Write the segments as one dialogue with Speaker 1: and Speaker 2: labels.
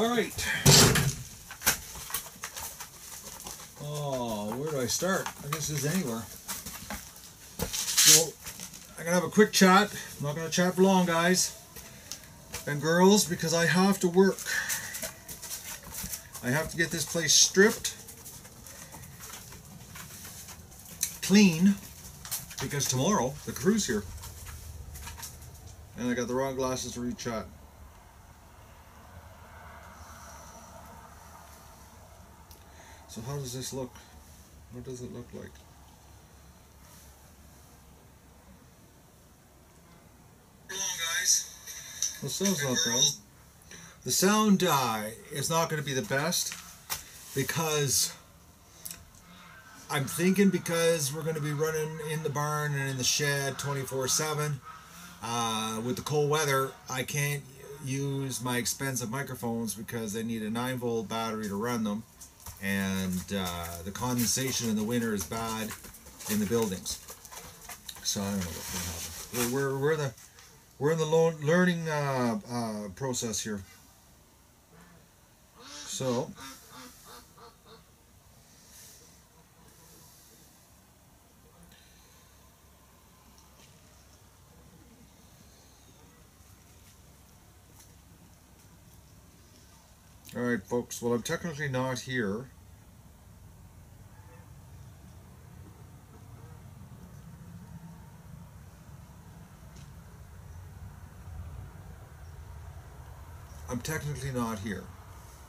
Speaker 1: All right. Oh, where do I start? I guess it's anywhere. So, I'm gonna have a quick chat. I'm not gonna chat for long, guys and girls, because I have to work. I have to get this place stripped, clean, because tomorrow the crew's here. And I got the wrong glasses to read chat. So how does this look? What does it look like? Come on, guys. The sound's not bad. The sound is not going to be the best because I'm thinking, because we're going to be running in the barn and in the shed 24/7 with the cold weather. I can't use my expensive microphones because they need a 9-volt battery to run them, and the condensation in the winter is bad in the buildings. So I don't know what's going to happen. We're in the learning process here. So all right, folks. Well, I'm technically not here.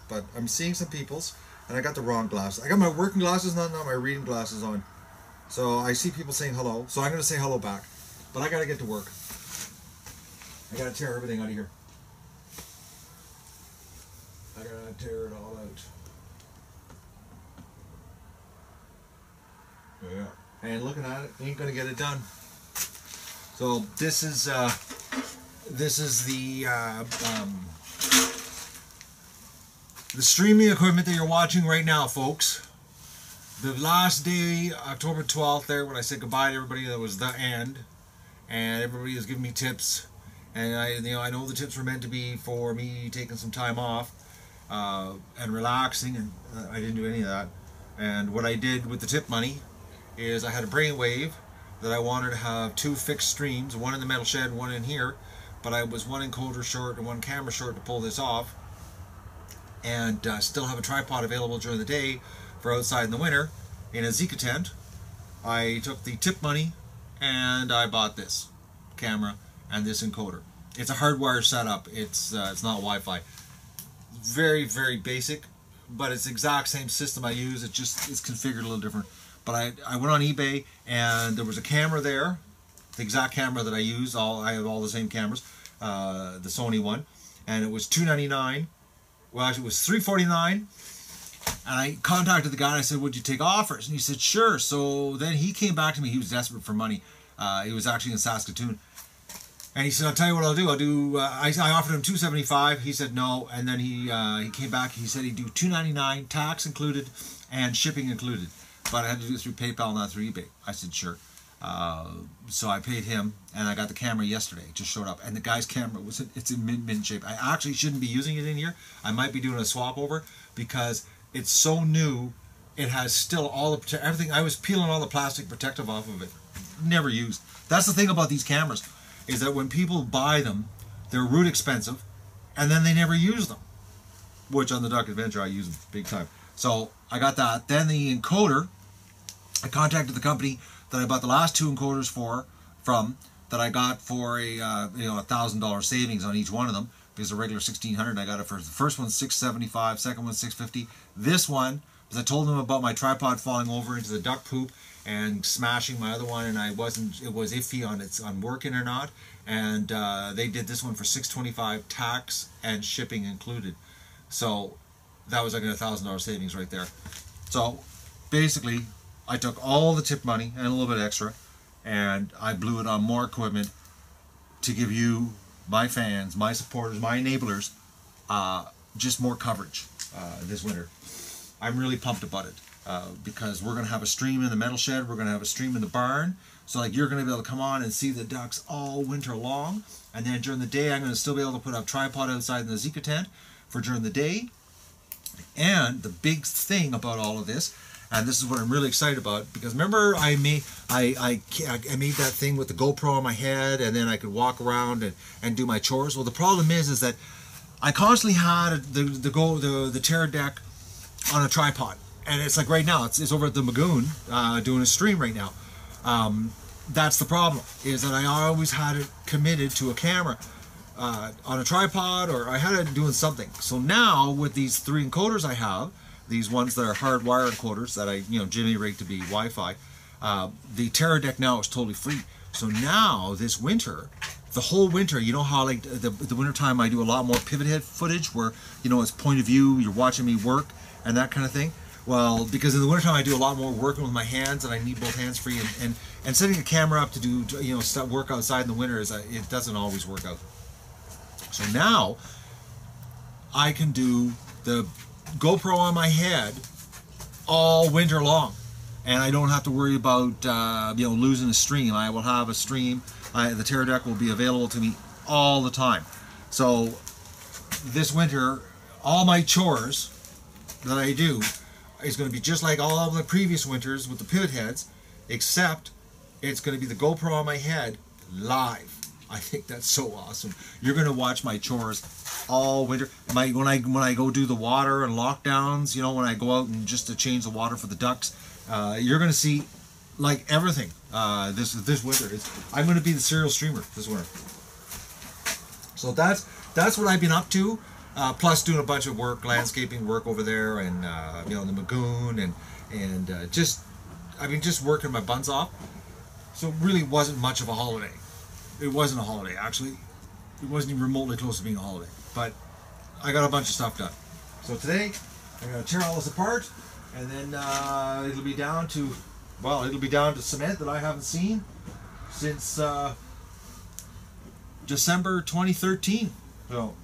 Speaker 1: But I'm seeing some people's, and I got the wrong glasses. I got my working glasses on, not my reading glasses on. So I see people saying hello, so I'm going to say hello back. But I got to get to work. I got to tear everything out of here. I got to tear it all out. Yeah. And looking at it, ain't going to get it done. So this is the streaming equipment that you're watching right now, folks. The last day, October 12th, there, when I said goodbye to everybody, that was the end. And everybody was giving me tips. And I know the tips were meant to be for me taking some time off and relaxing, and I didn't do any of that. And what I did with the tip money is I had a brainwave that I wanted to have 2 fixed streams, one in the metal shed, one in here. But I was one encoder short and one camera short to pull this off. And still have a tripod available during the day for outside in the winter in a Zika tent. I took the tip money and I bought this camera and this encoder. It's a hardwire setup. It's not Wi-Fi. Very, very basic, but it's the exact same system I use. It's configured a little different. But I went on eBay and there was a camera there, the exact camera that I use. I have all the same cameras, the Sony one, and it was $299. Well, actually, it was $349, and I contacted the guy and I said, "Would you take offers?" And he said, "Sure." So then he came back to me. He was desperate for money. He was actually in Saskatoon, and he said, "I'll tell you what I'll do. I offered him $275. He said no, and then he came back. He said he'd do $299, tax included, and shipping included. But I had to do it through PayPal, not through eBay. I said sure. So I paid him, and I got the camera yesterday. It just showed up, and the guy's camera it's in mint shape. I actually shouldn't be using it in here. I might be doing a swap over because it's so new. It has still all the everything. I was peeling all the plastic protective off of it. Never used. That's the thing about these cameras, is that when people buy them, they're root expensive, and then they never use them. Which on the Duck Adventure I use them big time. So I got that. Then the encoder, I contacted the company that I bought the last 2 encoders from that I got for a $1,000 savings on each one of them, because the regular $1,600 I got it for the first one $675, second one $650. This one, because I told them about my tripod falling over into the duck poop and smashing my other one, and it was iffy on working or not, and they did this one for $625, tax and shipping included. So that was like a $1,000 savings right there. So basically, I took all the tip money and a little bit extra, and I blew it on more equipment to give you, my fans, my supporters, my enablers, just more coverage this winter. I'm really pumped about it because we're going to have a stream in the metal shed, we're going to have a stream in the barn, so like you're going to be able to come on and see the ducks all winter long, and then during the day I'm going to still be able to put up tripod outside in the Zika tent for during the day. And the big thing about all of this, and this is what I'm really excited about, because remember I made that thing with the GoPro on my head, and then I could walk around and do my chores. Well, the problem is that I constantly had the Terra Deck on a tripod, and it's like right now it's over at the Magoon doing a stream right now. That's the problem, is that I always had it committed to a camera on a tripod, or I had it doing something. So now with these 3 encoders I have, these ones that are hardwire encoders that I Jimmy rigged to be Wi-Fi, the Terra Deck now is totally free. So now this winter, the whole winter, you know how like the winter time I do a lot more pivot head footage where it's point of view, you're watching me work and that kind of thing. Well, because in the wintertime I do a lot more working with my hands, and I need both hands free, and setting a camera up to do work outside in the winter it doesn't always work out. So now I can do the GoPro on my head all winter long, and I don't have to worry about losing a stream. I will have a stream. The Terra Deck will be available to me all the time. So this winter, all my chores that I do is going to be just like all of the previous winters with the pivot heads, except it's going to be the GoPro on my head live. I think that's so awesome. You're going to watch my chores all winter. When I go do the water and lockdowns, when I go out and just to change the water for the ducks, you're going to see like everything this winter. I'm going to be the serial streamer this winter. So that's what I've been up to. Plus doing a bunch of work, landscaping work over there, and the Magoon, and just working my buns off. So it really wasn't much of a holiday. It wasn't a holiday, actually. It wasn't even remotely close to being a holiday. But I got a bunch of stuff done. So today I'm going to tear all this apart, and then it'll be down to cement that I haven't seen since December 2013. So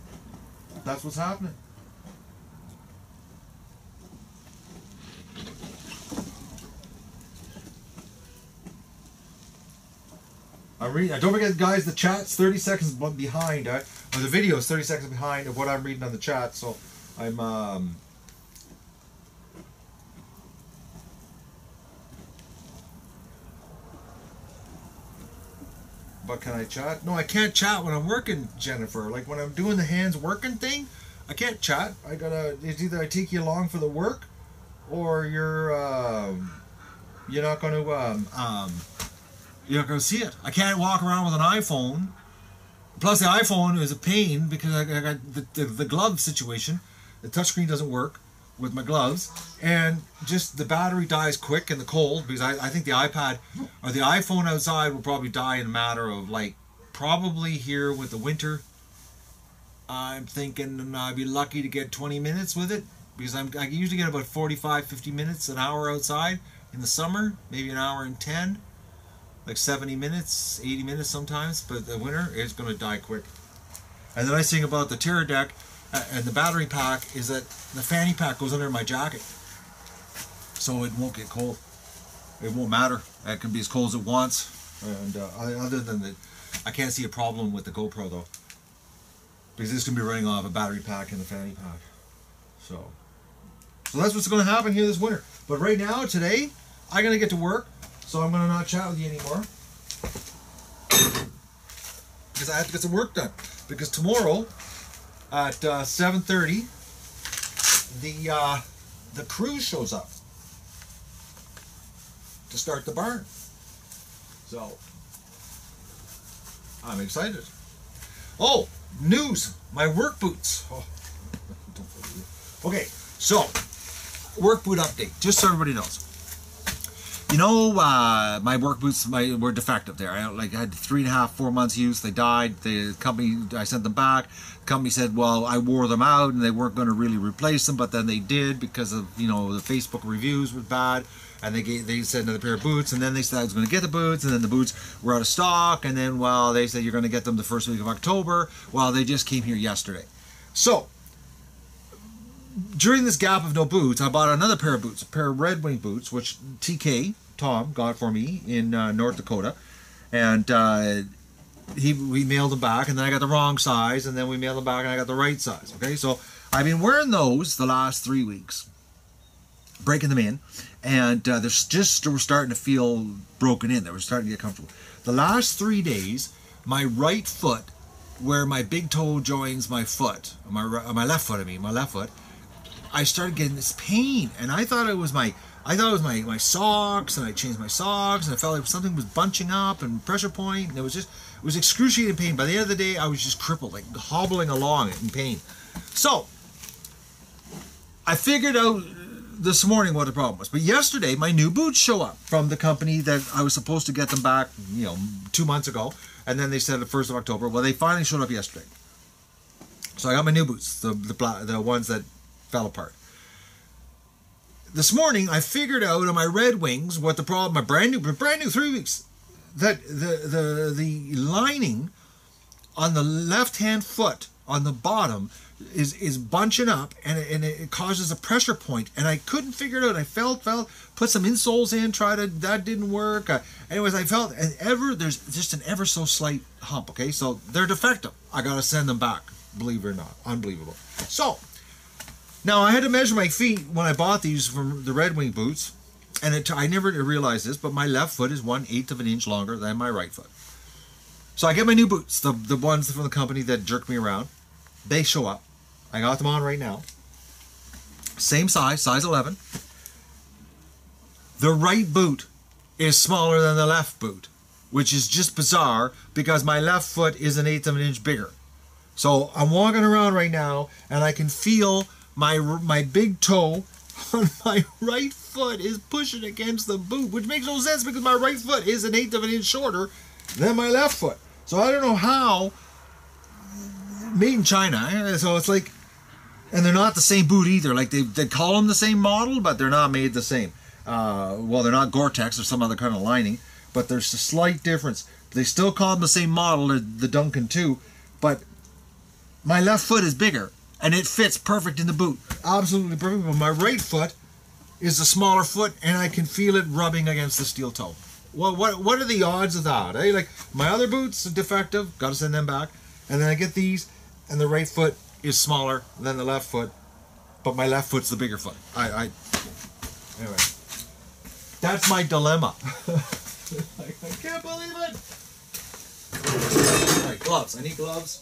Speaker 1: that's what's happening. Don't forget, guys, the chat's 30 seconds behind, or the video is 30 seconds behind of what I'm reading on the chat. So I'm but can I chat? No, I can't chat when I'm working, Jennifer. Like when I'm doing the hands working thing, I can't chat. It's either I take you along for the work, or you're not going to see it. I can't walk around with an iPhone. Plus the iPhone is a pain because I got the glove situation. The touchscreen doesn't work with my gloves, and just the battery dies quick in the cold, because I think the iPad or the iPhone outside will probably die in a matter of probably here with the winter. I'm thinking I'd be lucky to get 20 minutes with it, because I usually get about 45-50 minutes, an hour outside in the summer, maybe an hour and 10. Like 70 minutes, 80 minutes sometimes, but the winter, it's going to die quick. And the nice thing about the Terra Deck and the battery pack is that the fanny pack goes under my jacket, so it won't get cold. It won't matter. It can be as cold as it wants. And other than that, I can't see a problem with the GoPro though, because this can be running off a battery pack and the fanny pack. So that's what's going to happen here this winter. But right now, today, I'm going to get to work. So I'm going to not chat with you anymore, because I have to get some work done. Because tomorrow at 7:30, the crew shows up to start the barn. So I'm excited. Oh, news! My work boots. Oh, okay, so work boot update, just so everybody knows. My work boots were defective there. I had 3.5-4 months use. They died. The company, I sent them back. The company said, well, I wore them out and they weren't going to really replace them, but then they did, because of the Facebook reviews were bad, and they said another pair of boots, and then they said I was going to get the boots, and then the boots were out of stock, and then they said you're going to get them the first week of October. Well, they just came here yesterday. So during this gap of no boots, I bought another pair of boots, a pair of Red Wing boots, which TK, Tom, got for me in North Dakota. And we mailed them back, and then I got the wrong size, and then we mailed them back, and I got the right size. Okay, so I've been wearing those the last 3 weeks, breaking them in, and they were starting to feel broken in. They were starting to get comfortable. The last 3 days, my right foot, where my big toe joins my foot, my left foot, my left foot, I started getting this pain, and I thought it was my socks, and I changed my socks, and I felt like something was bunching up and pressure point, and it was excruciating pain. By the end of the day, I was just crippled, like hobbling along in pain. So I figured out this morning what the problem was. But yesterday, my new boots show up from the company that I was supposed to get them back, 2 months ago, and then they said the 1st of October. Well, they finally showed up yesterday. So I got my new boots, the ones that fell apart. This morning, I figured out on my Red Wings what the problem, my brand new 3 weeks, that the lining on the left-hand foot on the bottom is bunching up, and it causes a pressure point, and I couldn't figure it out. I felt, put some insoles in, that didn't work. Anyways, I felt, there's just an ever so slight hump, okay? So they're defective. I got to send them back, believe it or not. Unbelievable. So, now I had to measure my feet when I bought these from the Red Wing boots, and I never realized this, but my left foot is 1/8 of an inch longer than my right foot. So I get my new boots, the ones from the company that jerked me around. They show up. I got them on right now. Same size 11. The right boot is smaller than the left boot, which is just bizarre because my left foot is 1/8 of an inch bigger. So I'm walking around right now, and I can feel my big toe on my right foot is pushing against the boot, which makes no sense because my right foot is 1/8 of an inch shorter than my left foot. So I don't know how. Made in China, so it's like, and they're not the same boot either. Like they call them the same model, but they're not made the same. Well, they're not Gore-Tex or some other kind of lining, but there's a slight difference. They still call them the same model, the Duncan 2, but my left foot is bigger, and it fits perfect in the boot. Absolutely perfect. But my right foot is a smaller foot, and I can feel it rubbing against the steel toe. Well, what are the odds of that? Eh? Like, my other boots are defective, got to send them back, and then I get these, and the right foot is smaller than the left foot, but my left foot's the bigger foot. Anyway, that's my dilemma. I can't believe it. All right, gloves. I need gloves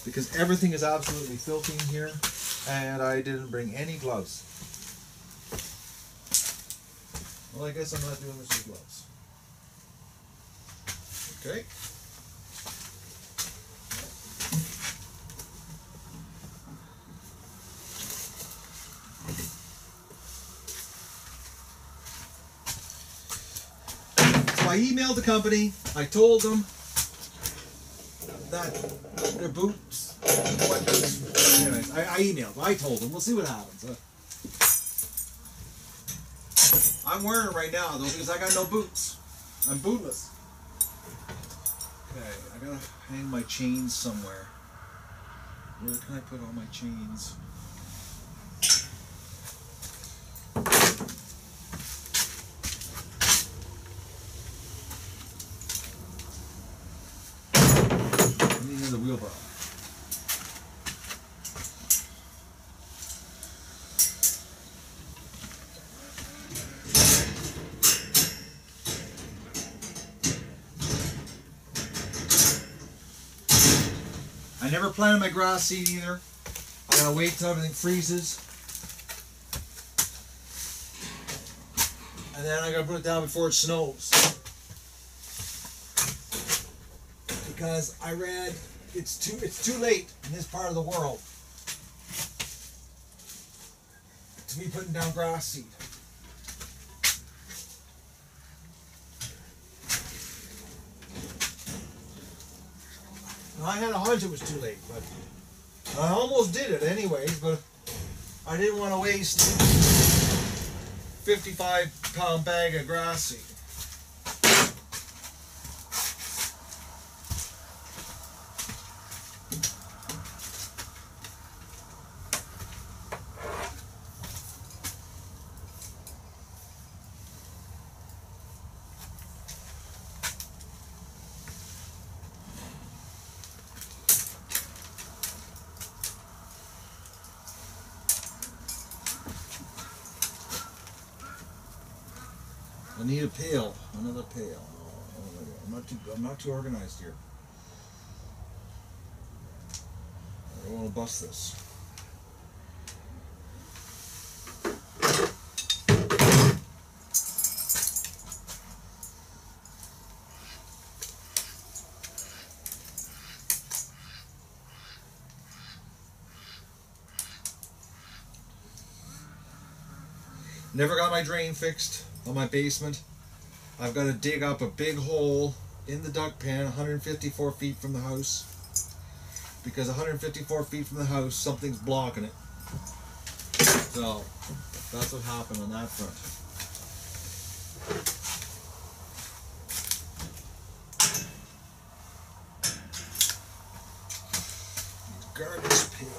Speaker 1: because everything is absolutely filthy in here, and I didn't bring any gloves. Well, I guess I'm not doing this with gloves. Okay. I emailed the company. I told them that their boots. Anyways, I emailed. I told them. We'll see what happens. I'm wearing it right now though because I got no boots. I'm bootless. Okay, I gotta hang my chains somewhere. Where can I put all my chains? The wheelbarrow. I never planted my grass seed either. I gotta wait till everything freezes. And then I gotta put it down before it snows. Because I read it's too late in this part of the world to be putting down grass seed. Now, I had a hunch it was too late, but I almost did it anyways, but I didn't want to waste 55-pound bag of grass seed. I need a pail, another pail. I'm not too organized here. I don't want to bust this. Never got my drain fixed on my basement. I've got to dig up a big hole in the duct pan 154 feet from the house, because 154 feet from the house something's blocking it. So that's what happened on that front. Garbage pail.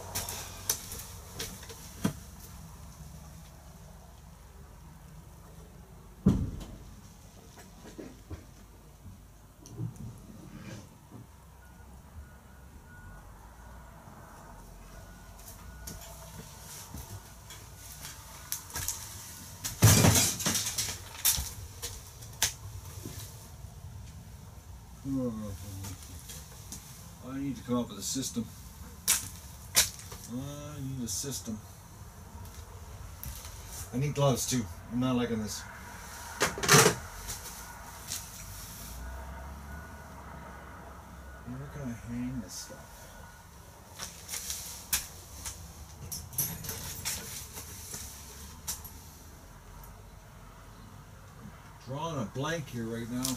Speaker 1: I need to come up with a system. I need a system. I need gloves too. I'm not liking this. Where can I hang this stuff? Drawing a blank here right now.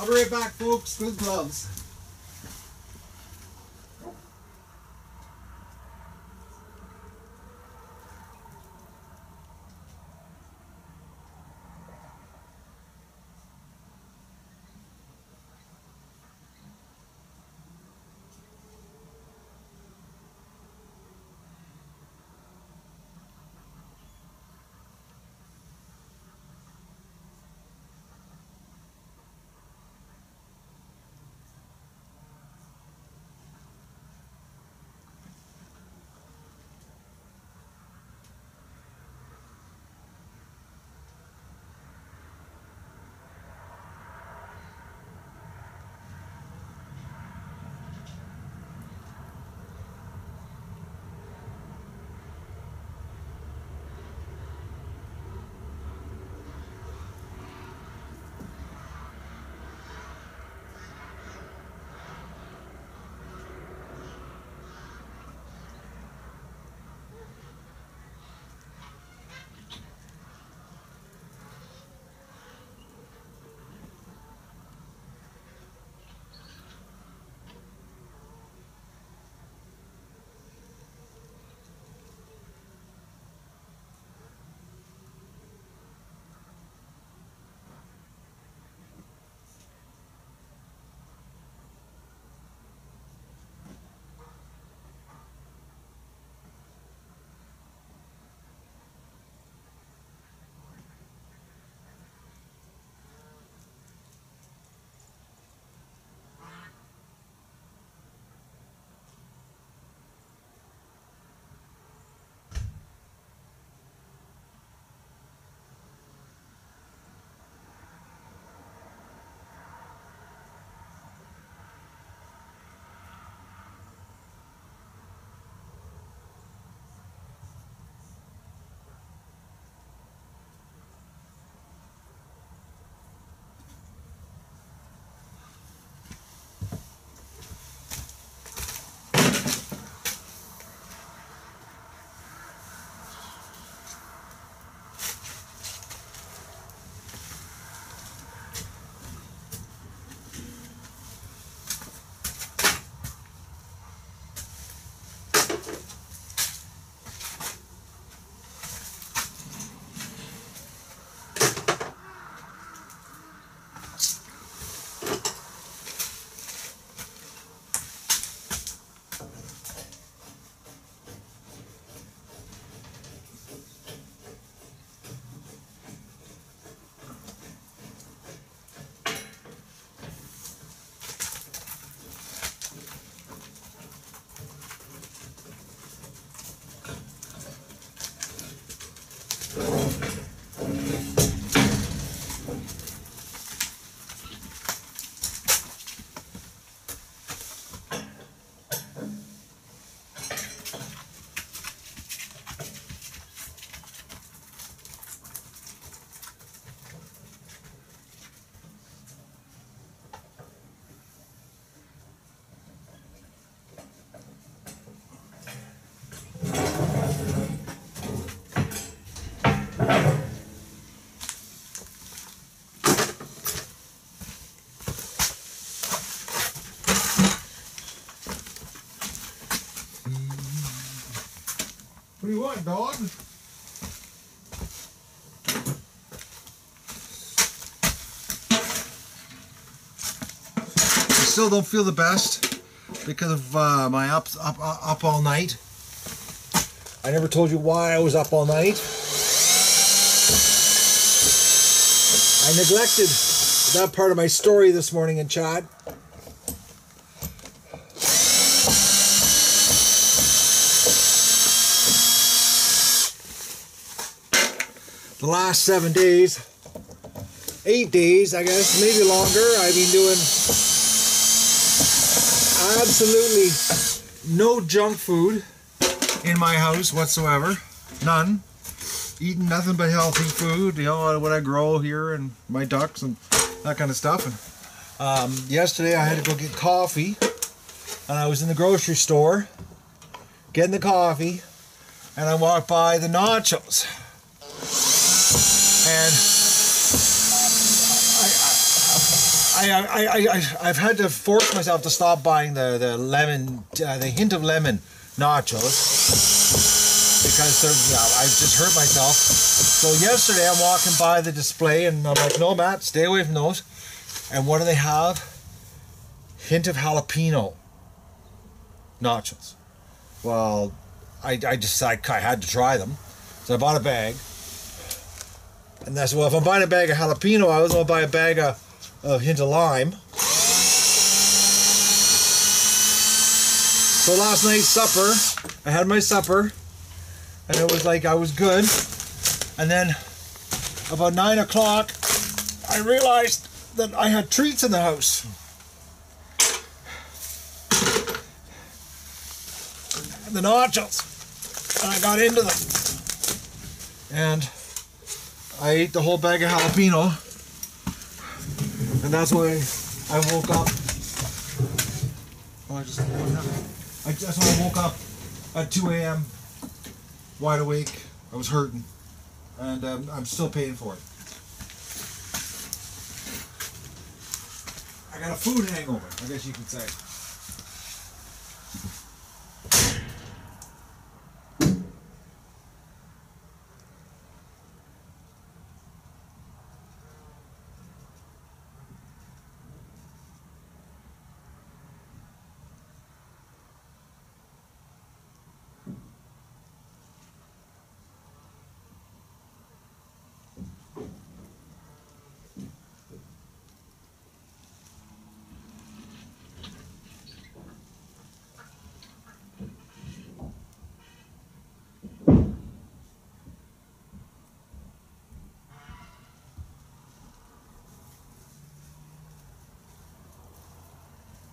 Speaker 1: I'll be right back, folks, with gloves. hot dog. I still don't feel the best because of my up all night. I never told you why I was up all night. I neglected that part of my story this morning in chat. The last 7 days, 8 days, I guess, maybe longer, I've been doing absolutely no junk food in my house whatsoever. None. Eating nothing but healthy food, you know, what I grow here and my ducks and that kind of stuff. And yesterday I had to go get coffee, and I was in the grocery store getting the coffee, and I walked by the nachos. And I've had to force myself to stop buying the lemon, the hint of lemon nachos, because I've just hurt myself. So yesterday I'm walking by the display and I'm like, no, Matt, stay away from those. And what do they have? Hint of jalapeno nachos. Well, I had to try them, so I bought a bag. And that's, well, if I'm buying a bag of jalapeno, I was going to buy a bag of hint of lime. So last night's supper, I had my supper, and it was like I was good. And then about 9 o'clock, I realized that I had treats in the house. The nachos. And I got into them. And I ate the whole bag of jalapeno, and that's why I woke up. Oh, that's when I woke up at 2 a.m. wide awake. I was hurting, and I'm still paying for it. I got a food hangover, I guess you could say.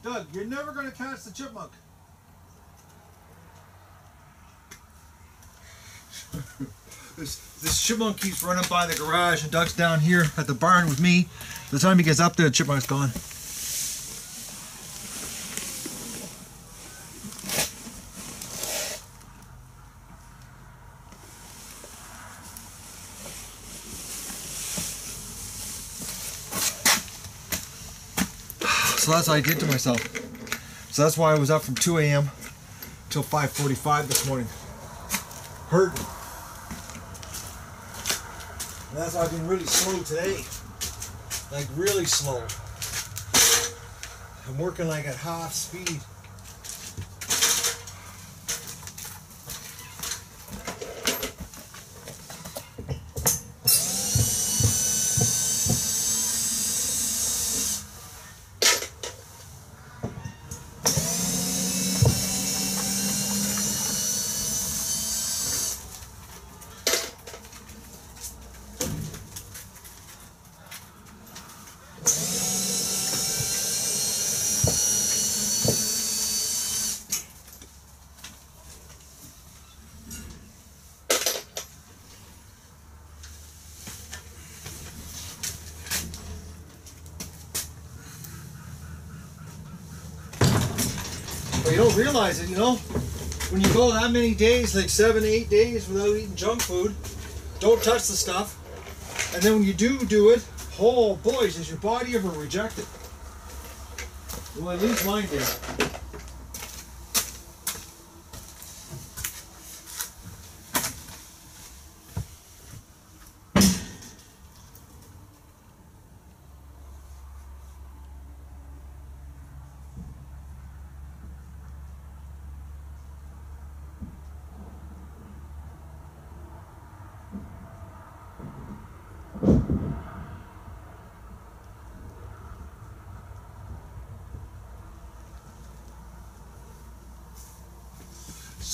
Speaker 1: Doug, you're never going to catch the chipmunk. This chipmunk keeps running by the garage, and Doug's down here at the barn with me. By the time he gets up there, the chipmunk's gone. So that's what I did to myself. So that's why I was up from 2 a.m. till 5:45 this morning. Hurting. And that's why I've been really slow today. Like really slow. I'm working like at half speed. But you don't realize it, you know? When you go that many days, like 7, 8 days without eating junk food, don't touch the stuff. And then when you do it, oh boys, does your body ever reject it? Well, at least mine did.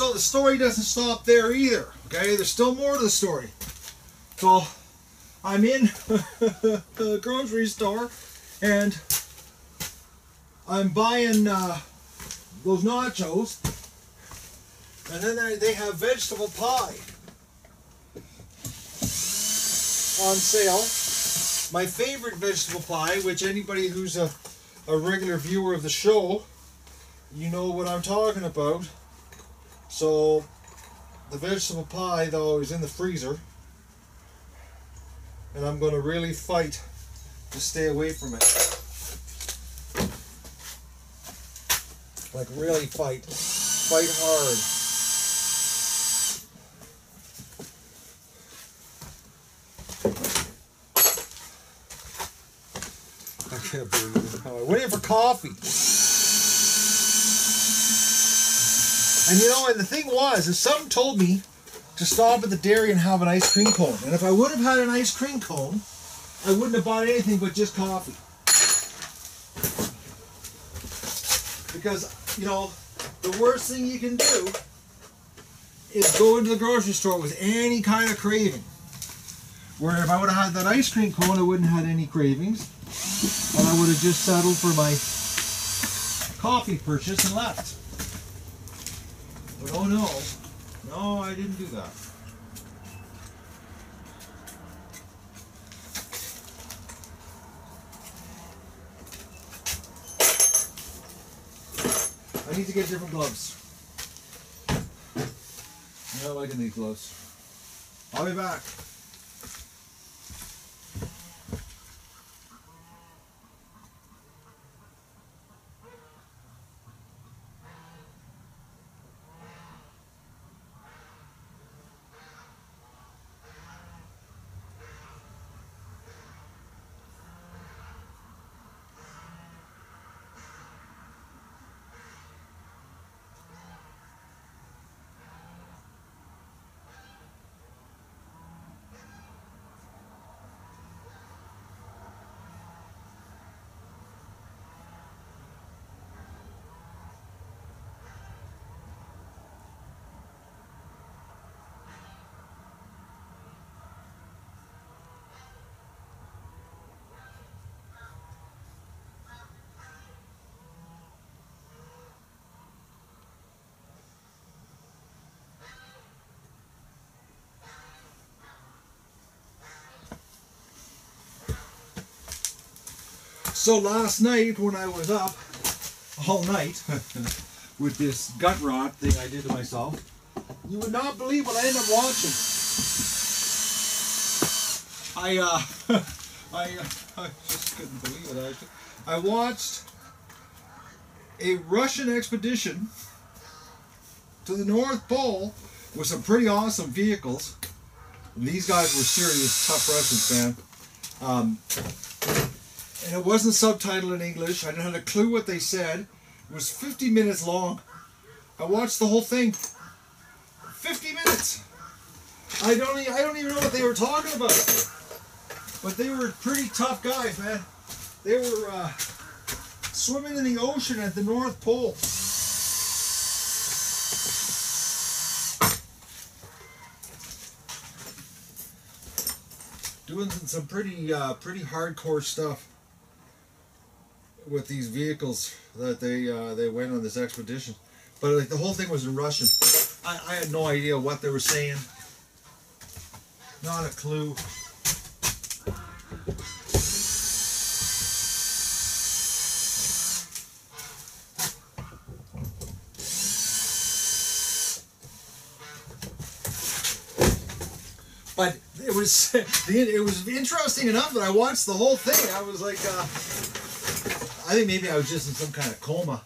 Speaker 1: So the story doesn't stop there either. Okay, there's still more to the story. So I'm in the grocery store and I'm buying those nachos, and then they have vegetable pie on sale. My favorite vegetable pie, which anybody who's a regular viewer of the show, you know what I'm talking about. So the vegetable pie though is in the freezer, and I'm going to really fight to stay away from it. Like really fight hard. I can't believe it. I'm waiting for coffee. And you know, and the thing was, is someone told me to stop at the dairy and have an ice cream cone. And if I would have had an ice cream cone, I wouldn't have bought anything but just coffee. Because, you know, the worst thing you can do is go into the grocery store with any kind of craving. Where if I would have had that ice cream cone, I wouldn't have had any cravings. And I would have just settled for my coffee purchase and left. But oh no, no, I didn't do that. I need to get different gloves. I'm not liking these gloves. I'll be back. So last night when I was up all night with this gut rot thing I did to myself, you would not believe what I ended up watching. I just couldn't believe it. I watched a Russian expedition to the North Pole with some pretty awesome vehicles. And these guys were serious tough Russians, man. And it wasn't subtitled in English. I didn't have a clue what they said. It was 50 minutes long. I watched the whole thing. 50 minutes. I don't even know what they were talking about. But they were pretty tough guys, man. They were swimming in the ocean at the North Pole. Doing some pretty hardcore stuff with these vehicles that they went on this expedition. But like the whole thing was in Russian. I had no idea what they were saying. Not a clue. But it was interesting enough that I watched the whole thing. I was like, I think maybe I was just in some kind of coma.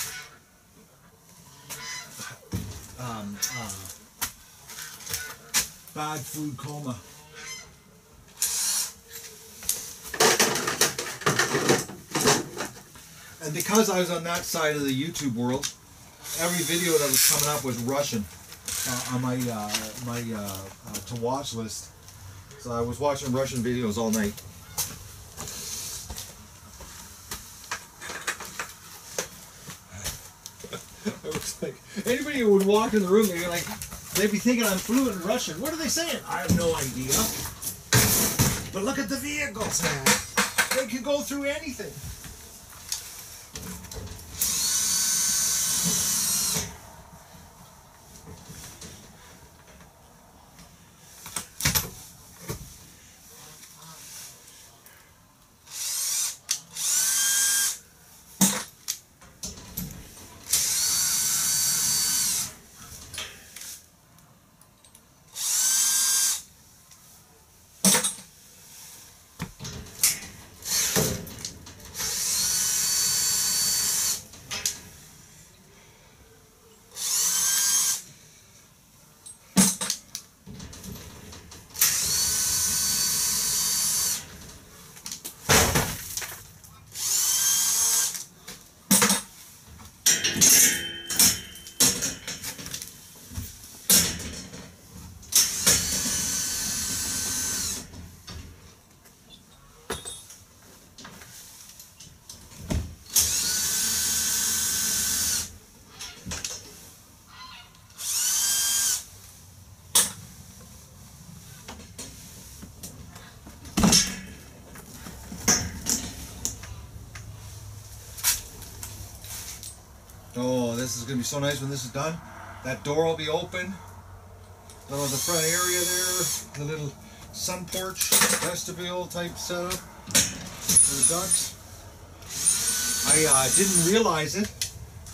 Speaker 1: Bad food coma. And because I was on that side of the YouTube world, every video that was coming up was Russian on my to watch list. So I was watching Russian videos all night. I was like, Anybody who would walk in the room, they'd be thinking I'm fluent in Russian. What are they saying? I have no idea. But look at the vehicles, man. They can go through anything. Oh, this is going to be so nice when this is done. That door will be open. The front area there, the little sun porch, vestibule type setup for the ducks. I didn't realize it,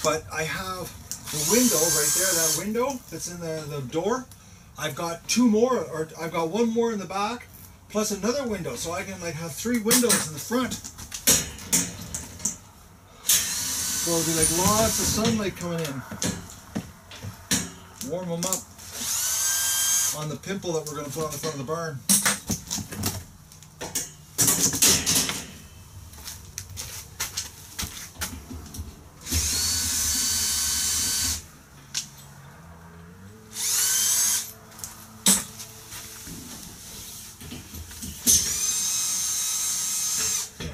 Speaker 1: but I have the window right there, that window that's in the door. I've got two more, or I've got one more in the back, plus another window, so I can like have 3 windows in the front. So it'll be like lots of sunlight coming in. Warm them up on the pimple that we're going to put on the front of the barn.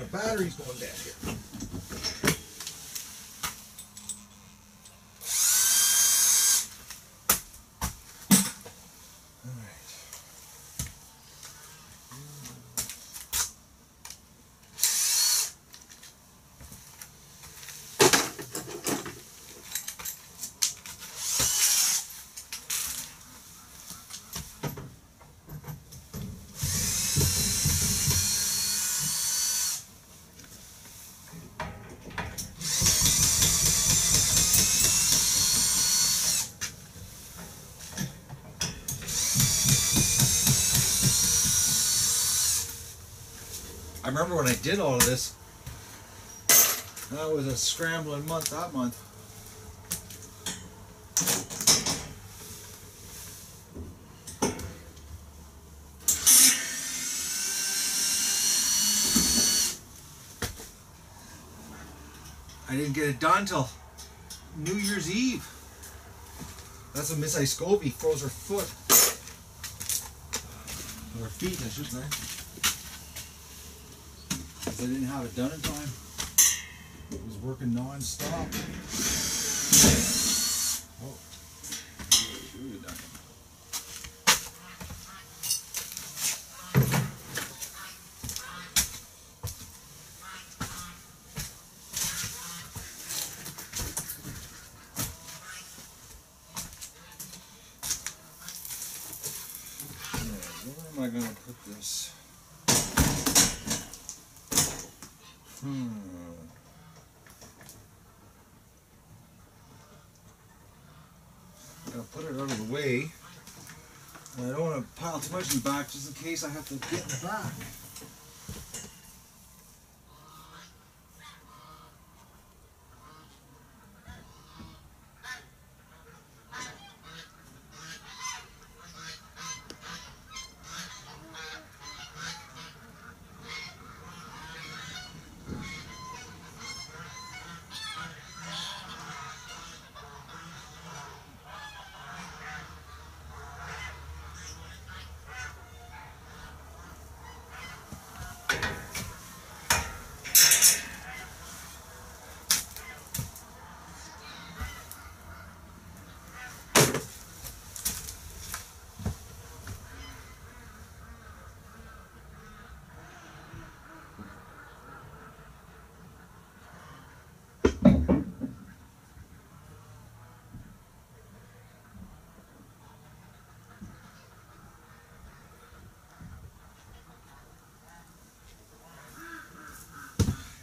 Speaker 1: Our battery's going down here. I remember when I did all of this, that was a scrambling month that month. I didn't get it done till New Year's Eve. That's when Miss Iscovy froze her foot. Or her feet, I should say. I didn't have it done in time. It was working non-stop. Oh, really done. Where am I going to put this? I'm going to put it out of the way. And I don't want to pile too much in the back just in case I have to get in the back.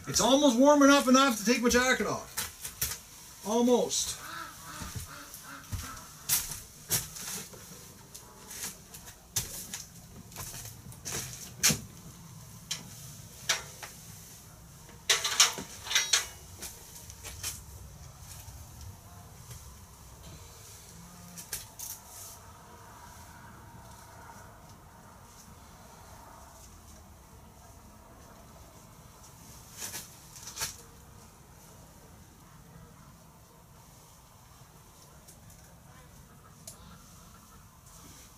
Speaker 1: It's almost warm enough to take my jacket off. Almost.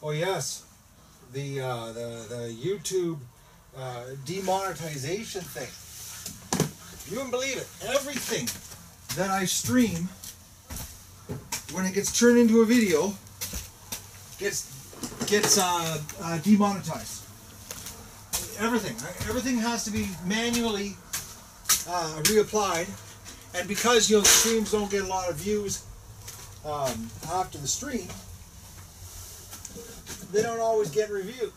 Speaker 1: Oh yes, the YouTube demonetization thing. You wouldn't believe it. Everything that I stream, when it gets turned into a video, gets demonetized. Everything has to be manually reapplied, and because the streams don't get a lot of views after the stream, they don't always get reviewed.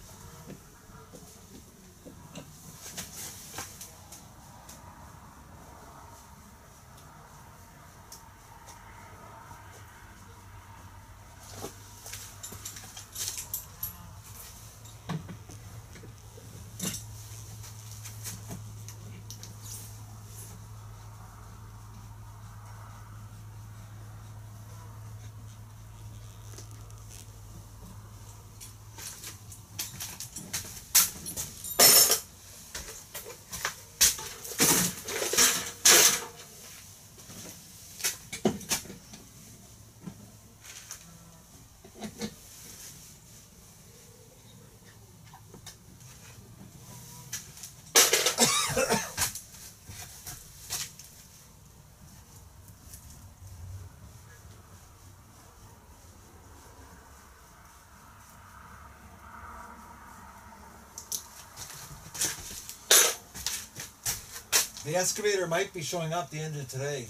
Speaker 1: The excavator might be showing up the end of today.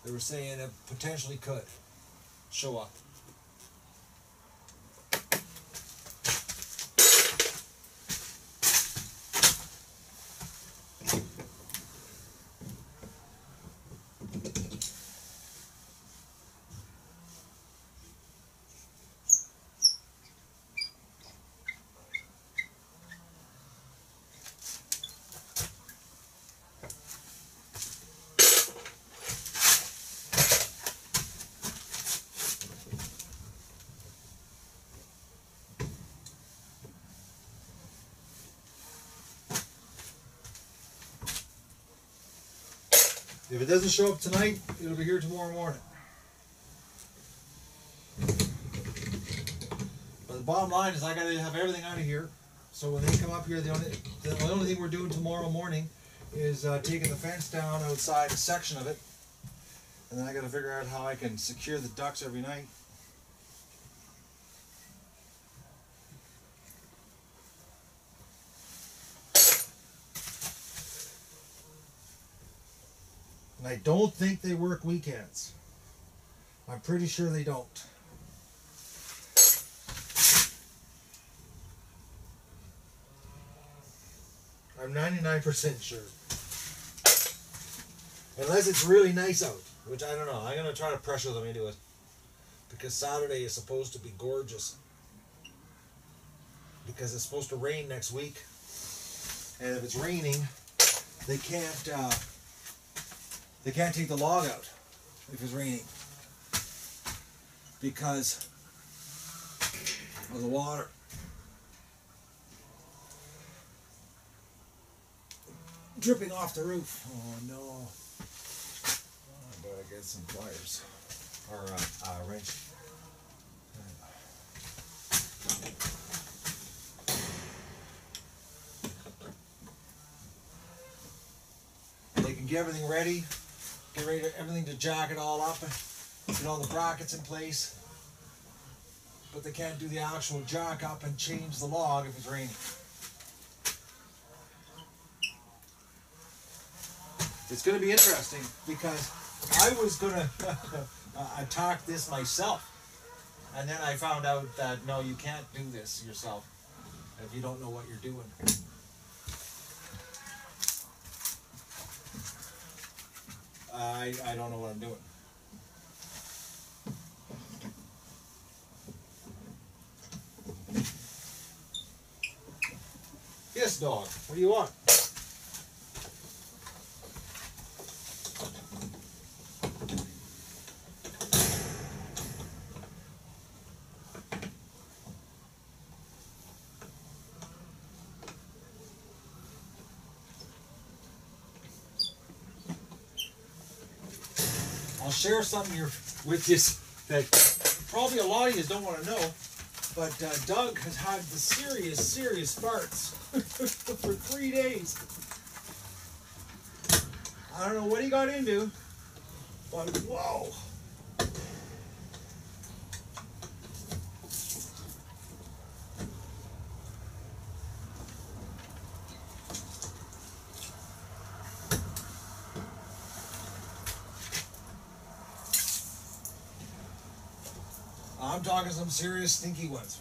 Speaker 1: They were saying it potentially could show up. If it doesn't show up tonight, it'll be here tomorrow morning. But the bottom line is I got to have everything out of here. So when they come up here, the only thing we're doing tomorrow morning is taking the fence down outside a section of it. And then I got to figure out how I can secure the ducks every night. And I don't think they work weekends. I'm pretty sure they don't. I'm 99% sure. Unless it's really nice out, which I don't know. I'm going to try to pressure them into it. Because Saturday is supposed to be gorgeous. Because it's supposed to rain next week. And if it's raining, they can't take the log out if it's raining because of the water. Dripping off the roof. Oh no. I better get some pliers or a wrench. They can get everything ready. Get ready to everything to jack it all up and get all the brackets in place. But they can't do the actual jack up and change the log if it's raining. It's going to be interesting because I was going to attack this myself. And then I found out that no, you can't do this yourself if you don't know what you're doing. I don't know what I'm doing. Yes, dog. What do you want? I'll share something with you that probably a lot of you don't want to know, but Doug has had the serious farts for 3 days. I don't know what he got into, but whoa. I'm talking some serious stinky ones.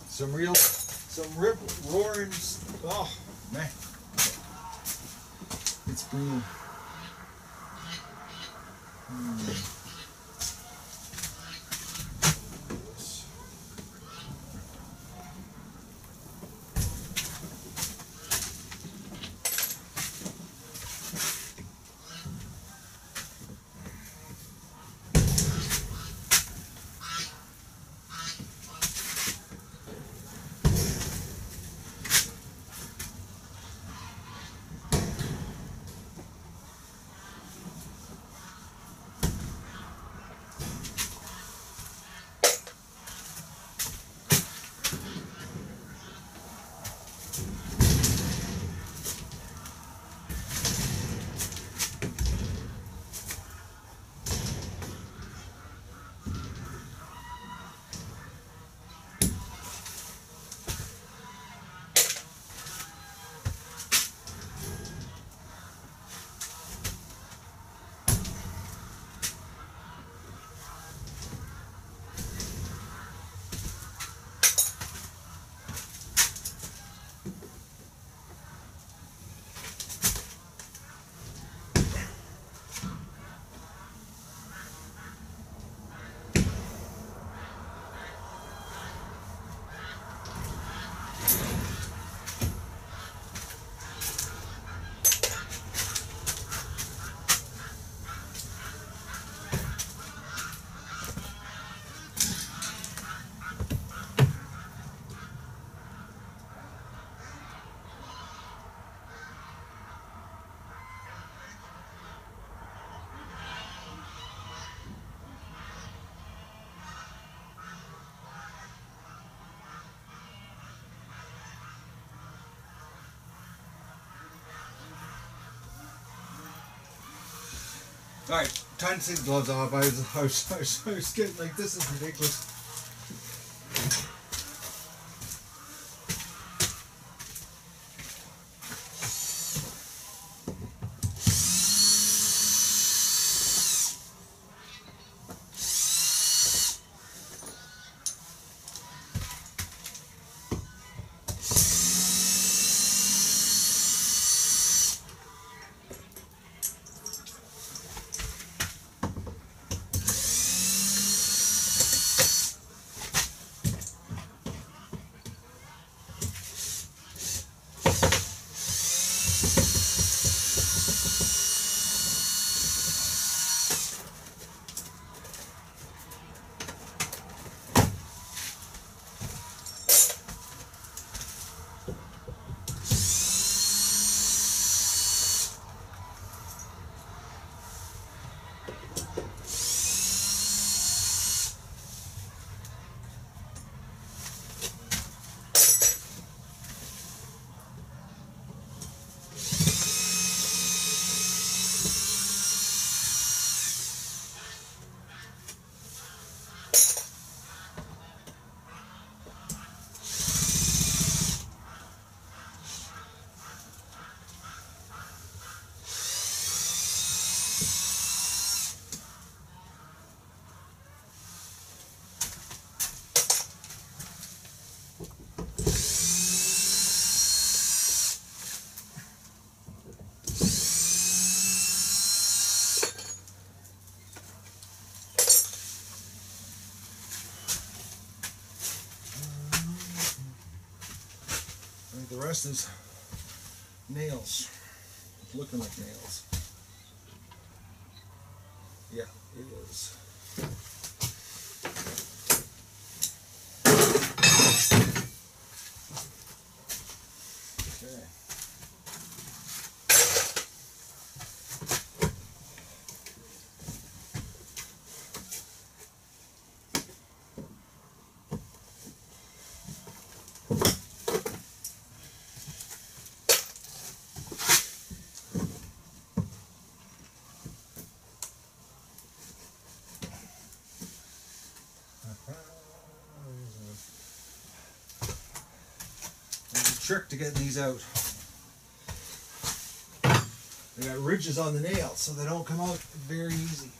Speaker 1: Some rip roaring, oh man, it's brutal. Alright, time to take the gloves off. I was getting like, this is ridiculous. rest is nails. It's looking like nails. Yeah, it is. Okay. There's a trick to getting these out. They got ridges on the nails, so they don't come out very easy.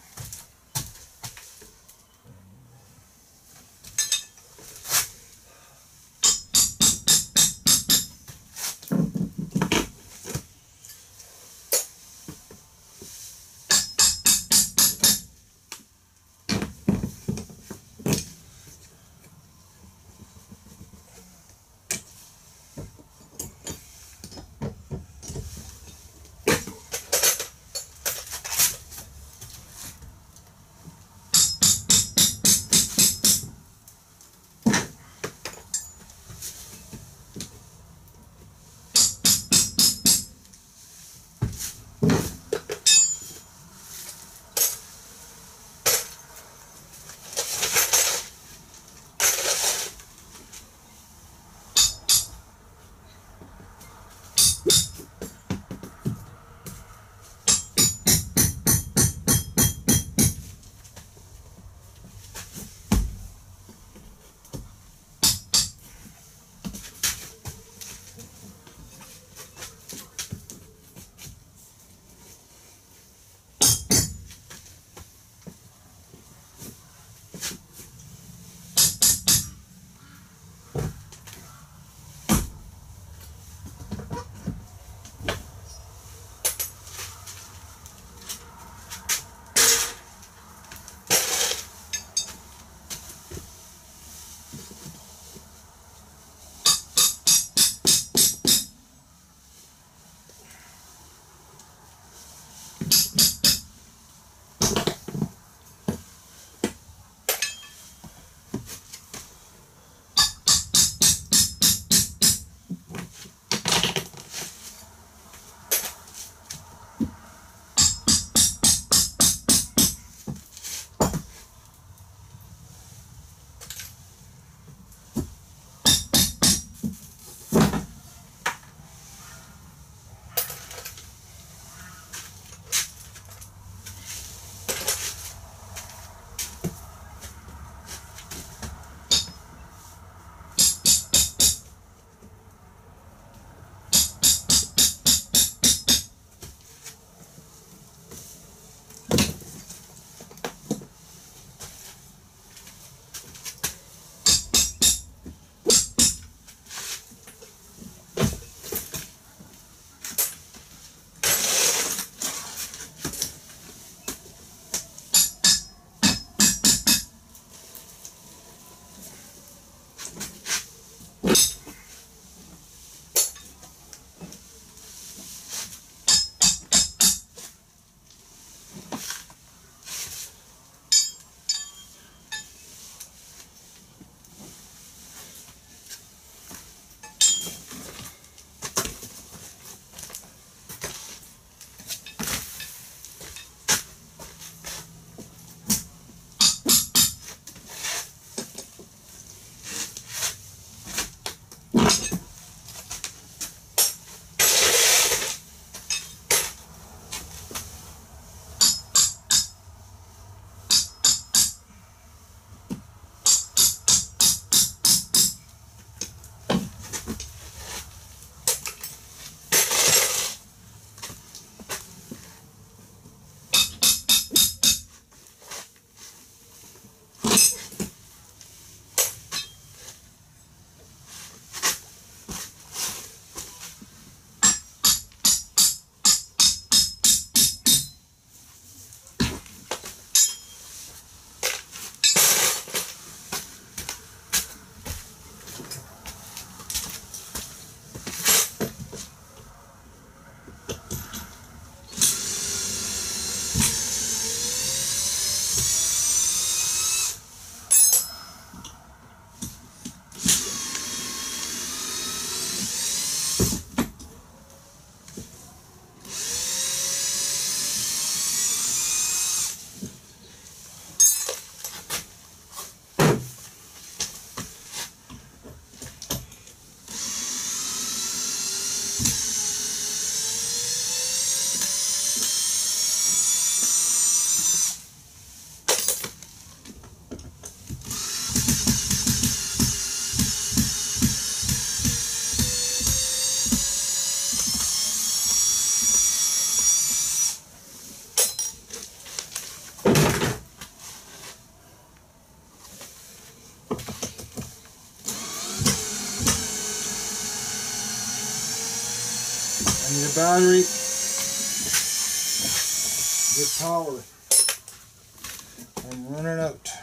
Speaker 1: Need a battery. Get power. I'm running out.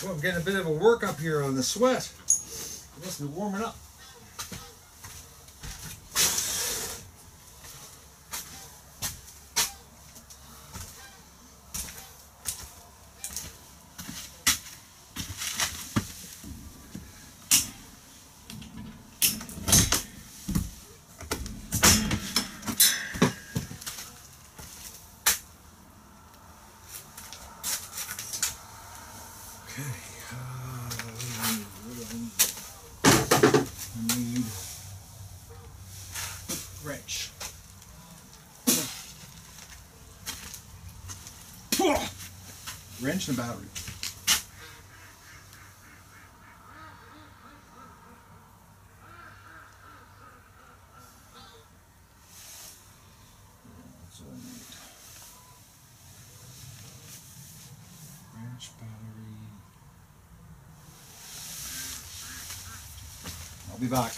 Speaker 1: Well, I'm getting a bit of a workup here on the sweat. It must be warming up. Wrench. Wrench and a battery. That's what I need. Wrench, battery. I'll be back.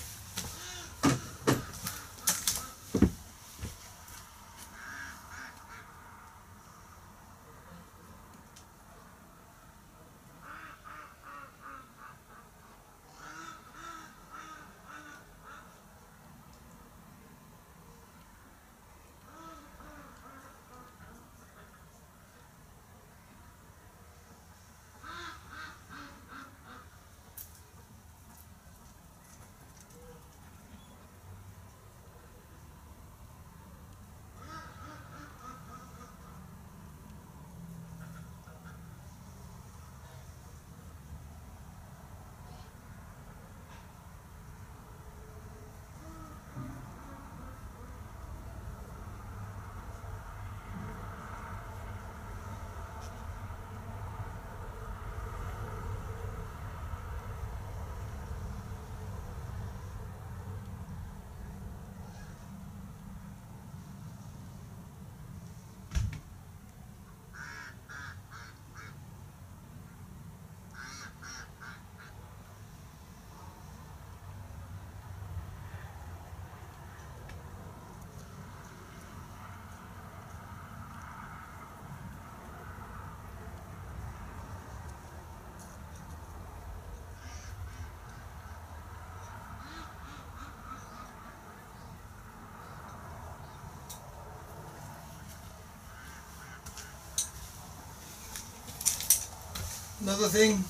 Speaker 1: Another thing,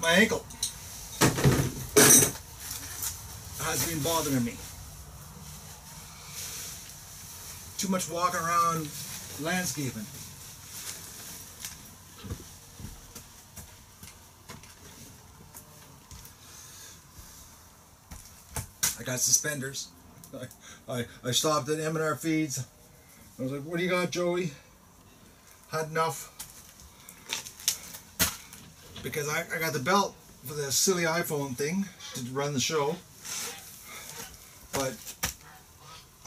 Speaker 1: my ankle has been bothering me. Too much walking around landscaping. I got suspenders. I stopped at M&R Feeds. I was like, what do you got, Joey? Had enough. Because I got the belt for the silly iPhone thing to run the show. But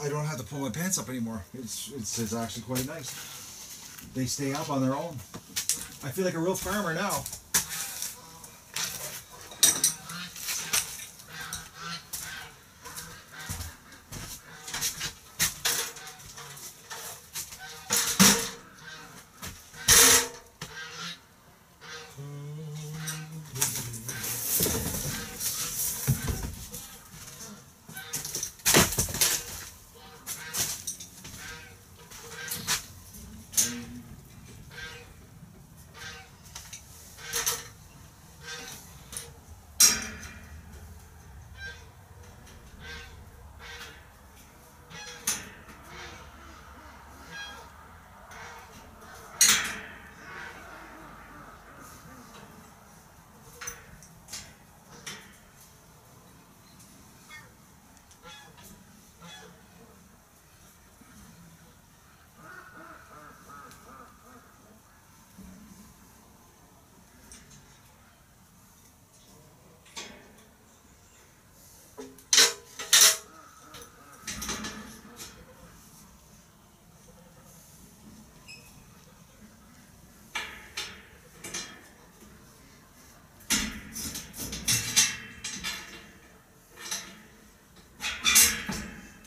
Speaker 1: I don't have to pull my pants up anymore. It's actually quite nice. They stay up on their own. I feel like a real farmer now.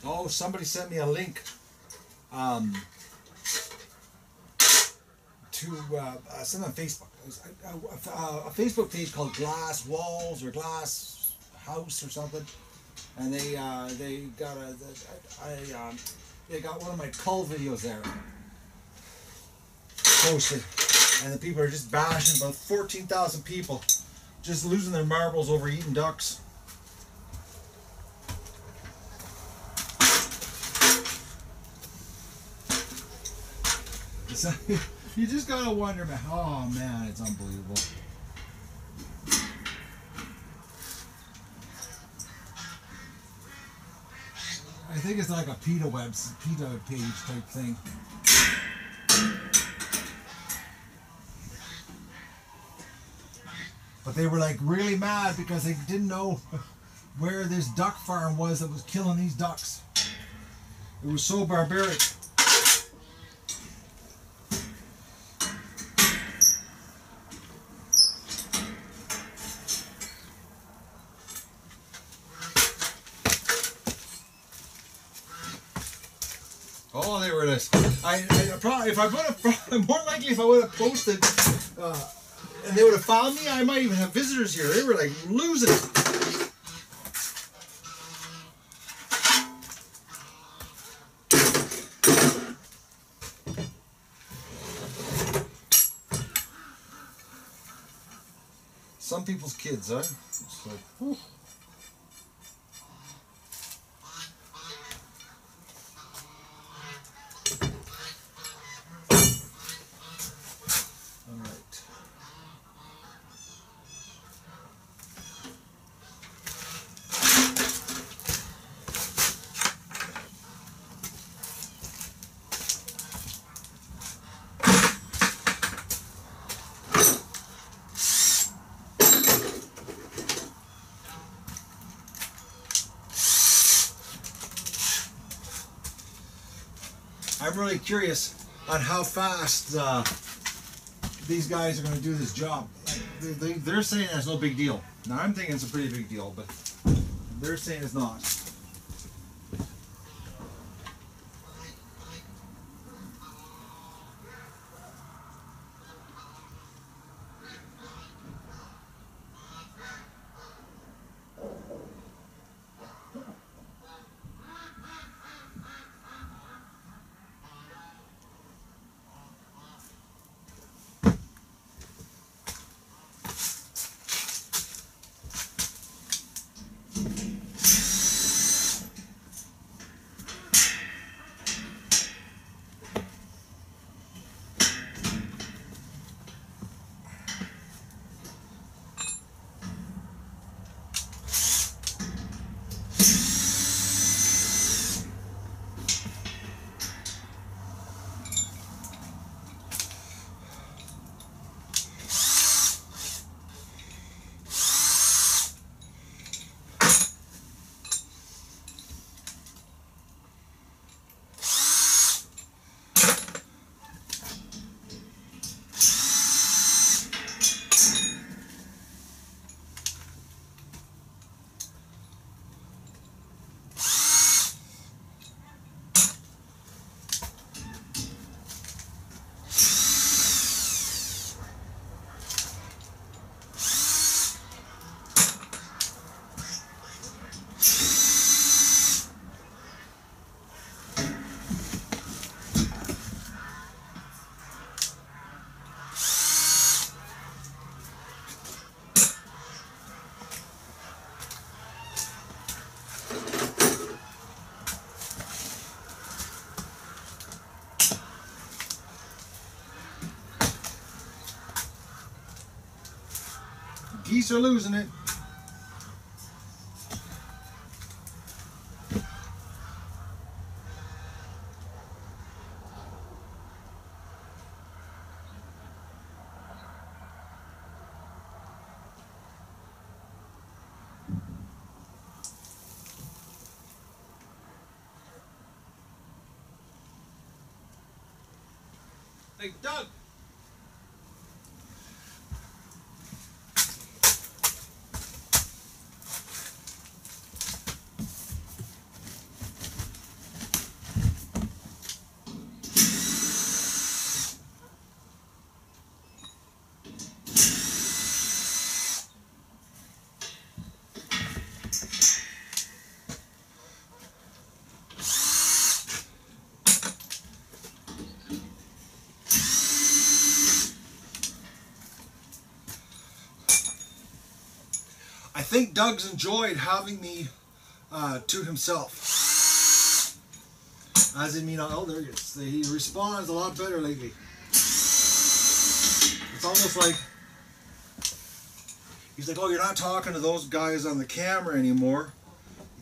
Speaker 1: Oh, somebody sent me a link to something on Facebook. A Facebook page called Glass Walls or Glass House or something, and they got they got one of my cull videos there posted, and the people are just bashing. About 14,000 people just losing their marbles over eating ducks. So, you just gotta wonder, man. Oh man, it's unbelievable. I think it's like a PETA page type thing. But they were like really mad because they didn't know where this duck farm was that was killing these ducks. It was so barbaric. Oh, there it is. I probably, if I would have, more likely if I would have posted, and they would have found me, I might even have visitors here. They were like losing it. Some people's kids, huh? It's like, whew. I'm really curious on how fast these guys are going to do this job. They're saying it's no big deal. Now I'm thinking it's a pretty big deal, but they're saying it's not. geese are losing it. Hey, Doug! I think Doug's enjoyed having me to himself. As in, oh, there he is. He responds a lot better lately. It's almost like he's like, oh, you're not talking to those guys on the camera anymore.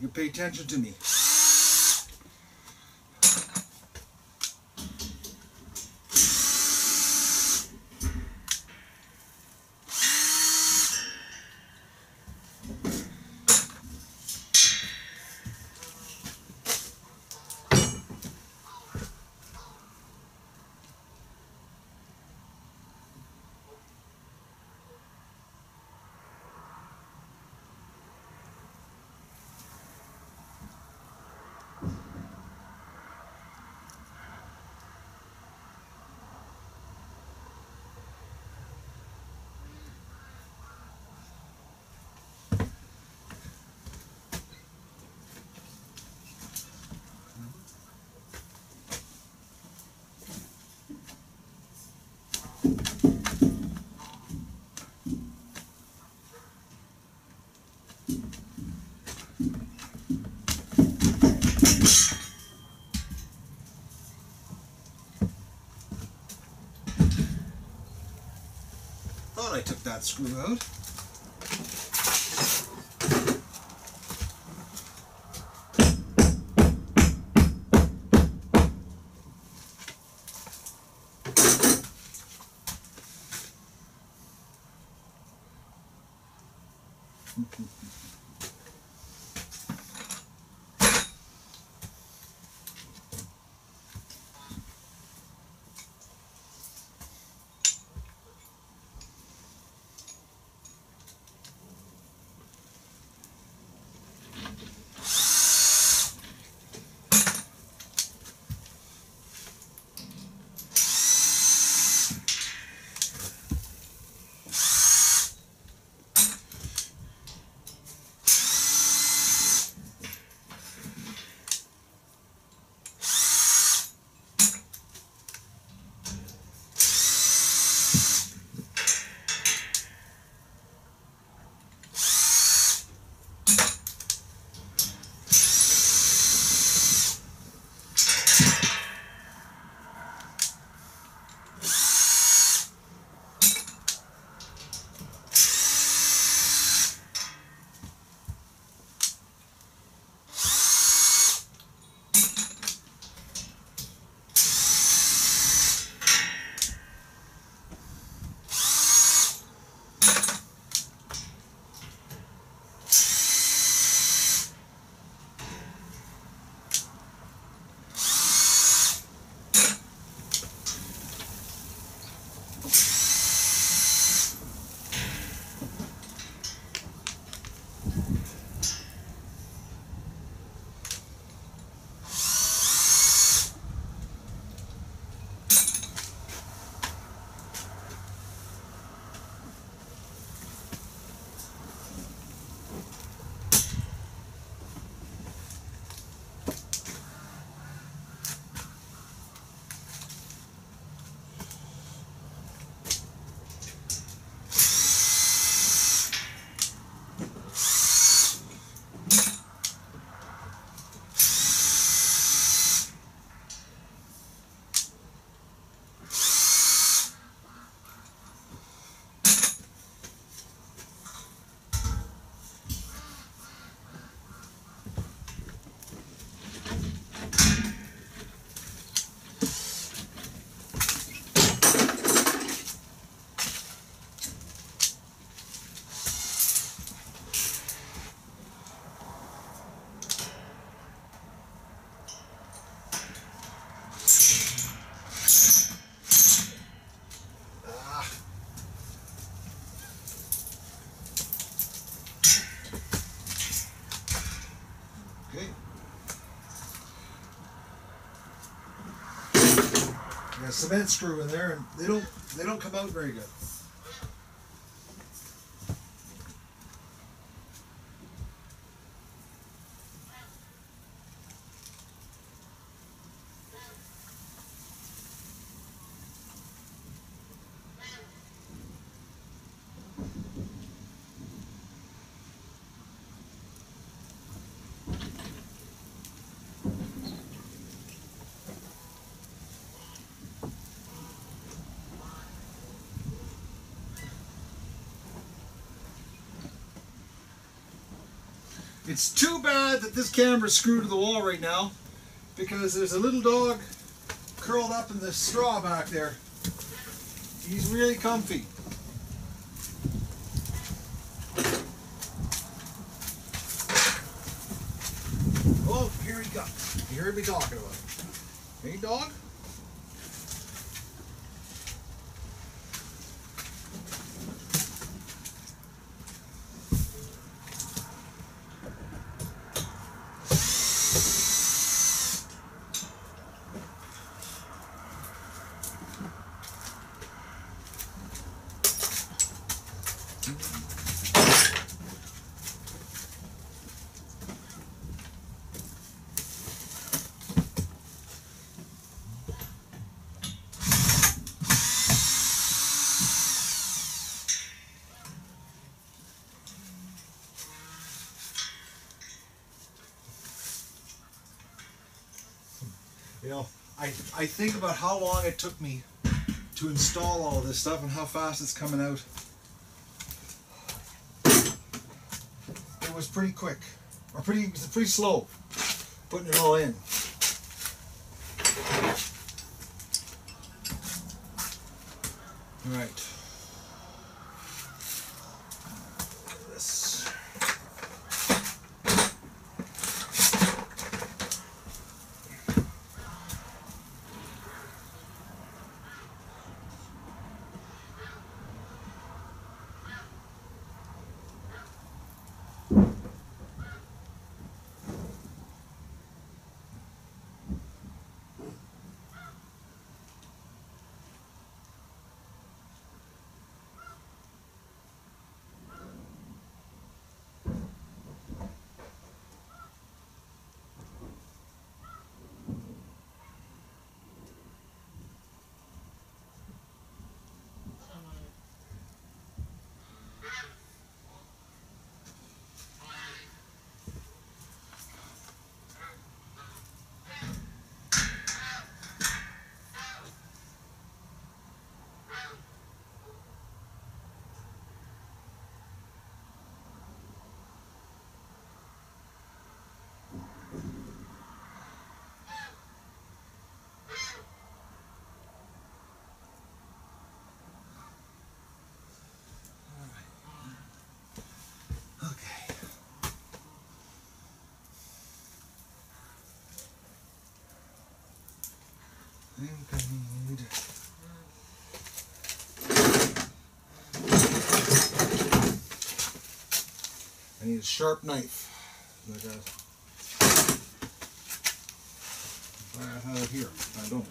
Speaker 1: You pay attention to me. Thought I took that screw out. got a cement screw in there, and they don't come out very good. It's too bad that this camera's screwed to the wall right now, because there's a little dog curled up in the straw back there. He's really comfy. Oh, here he comes. You heard me talking about him. Hey, dog? You know, I think about how long it took me to install all this stuff and how fast it's coming out. It was pretty quick, or pretty slow putting it all in. All right. This. I think I need a sharp knife. Like I have it here. I don't.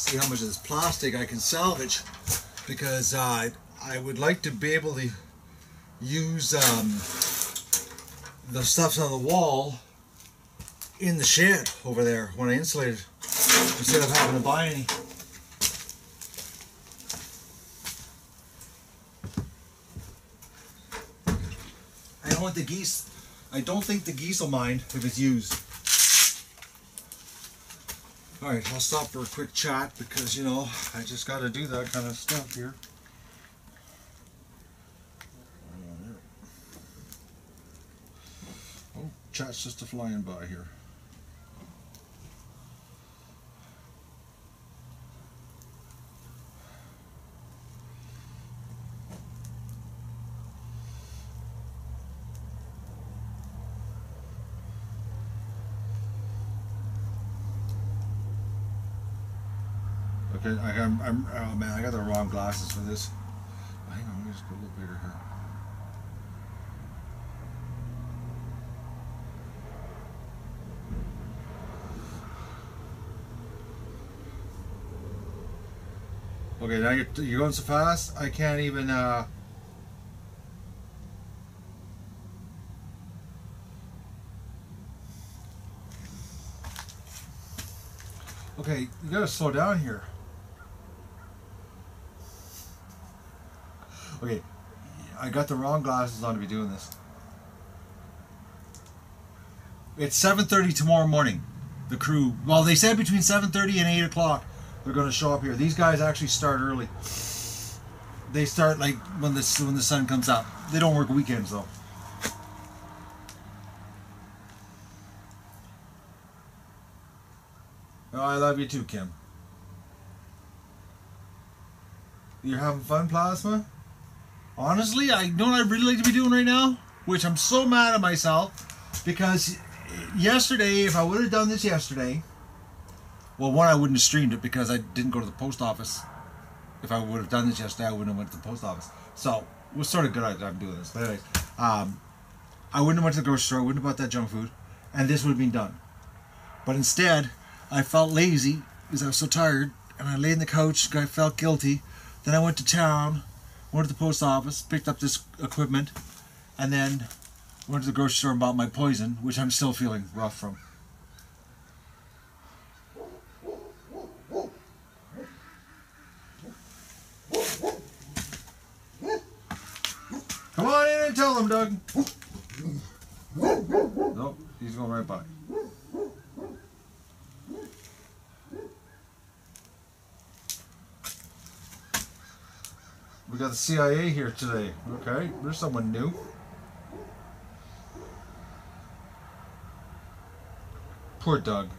Speaker 1: see how much of this plastic I can salvage, because I would like to be able to use the stuff on the wall in the shed over there when I insulate it, instead of having to buy any. I don't want the geese. I don't think the geese will mind if it's used. Alright, I'll stop for a quick chat because, you know, I just got to do that kind of stuff here. Oh, chat's just flying by here. Okay, oh man, I got the wrong glasses for this. Hang on, let me just go a little bigger here. Okay, now you're going so fast, I can't even, okay, you gotta slow down here. Okay, I got the wrong glasses on to be doing this. It's 7:30 tomorrow morning. The crew, well, they said between 7:30 and 8 o'clock they're going to show up here. These guys actually start early. They start like when the sun comes up. They don't work weekends though. Oh, I love you too, Kim. You're having fun, Plasma? Honestly, I know what I'd really like to be doing right now, which I'm so mad at myself, because yesterday, if I would have done this yesterday, well, one, I wouldn't have streamed it because I didn't go to the post office. If I would have done this yesterday, I wouldn't have went to the post office. So, it was sort of good I'm doing this. But anyways, I wouldn't have went to the grocery store, I wouldn't have bought that junk food, and this would have been done. But instead, I felt lazy because I was so tired, and I lay in the couch, I felt guilty. Then I went to town, went to the post office, picked up this equipment, and then went to the grocery store and bought my poison, which I'm still feeling rough from. Come on in and tell them, Doug. Nope, he's going right by. We got the CIA here today. Okay, there's someone new. Poor Doug.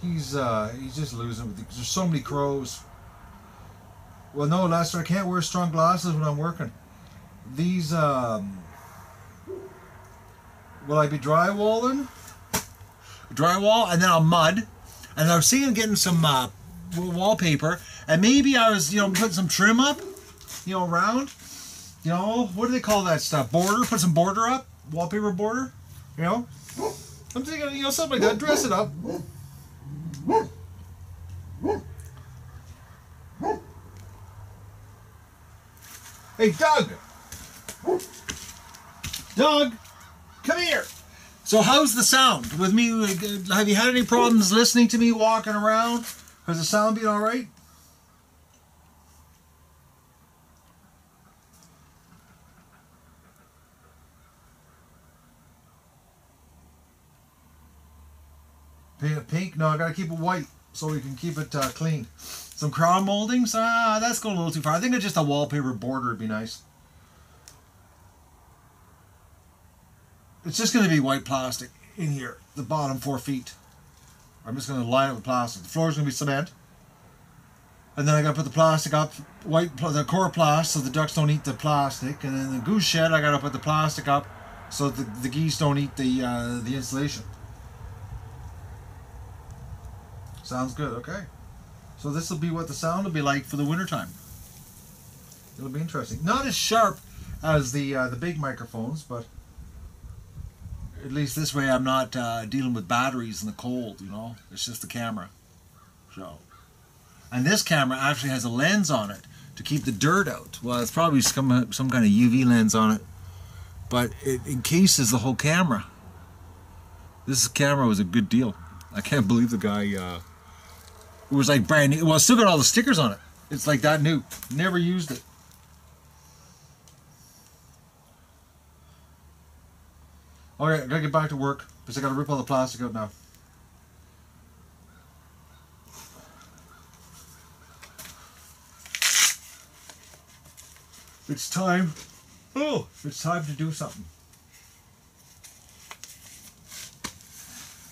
Speaker 1: He's just losing. There's so many crows. Well, no, Lester, I can't wear strong glasses when I'm working. These, will I be drywalling? Drywall, and then I'll mud. And I was thinking getting some wallpaper, and maybe I was, putting some trim up, around. What do they call that stuff? Border? Put some border up? Wallpaper border? I'm thinking, something like that. Dress it up. Hey, Doug! Doug! Come here! So how's the sound with me? Have you had any problems listening to me walking around? Has the sound been alright? Paint it pink? No, I gotta keep it white so we can keep it clean. Some crown moldings? That's going a little too far. I think it's just a wallpaper border would be nice. It's just going to be white plastic in here, the bottom 4 feet. I'm just going to line it with plastic. The floor is going to be cement. And then I got to put the plastic up, the coroplast, so the ducks don't eat the plastic. And then the goose shed, I got to put the plastic up so the geese don't eat the insulation. Sounds good, okay. So this will be what the sound will be like for the wintertime. It'll be interesting. Not as sharp as the big microphones, but at least this way I'm not dealing with batteries in the cold, It's just the camera. So, and this camera actually has a lens on it to keep the dirt out. Well, it's probably some kind of UV lens on it, but it encases the whole camera. This camera was a good deal. I can't believe the guy, it was like brand new. Well, it's still got all the stickers on it. It's like that new. Never used it. Alright, I gotta get back to work because I gotta rip all the plastic out now. It's time. Oh, it's time to do something.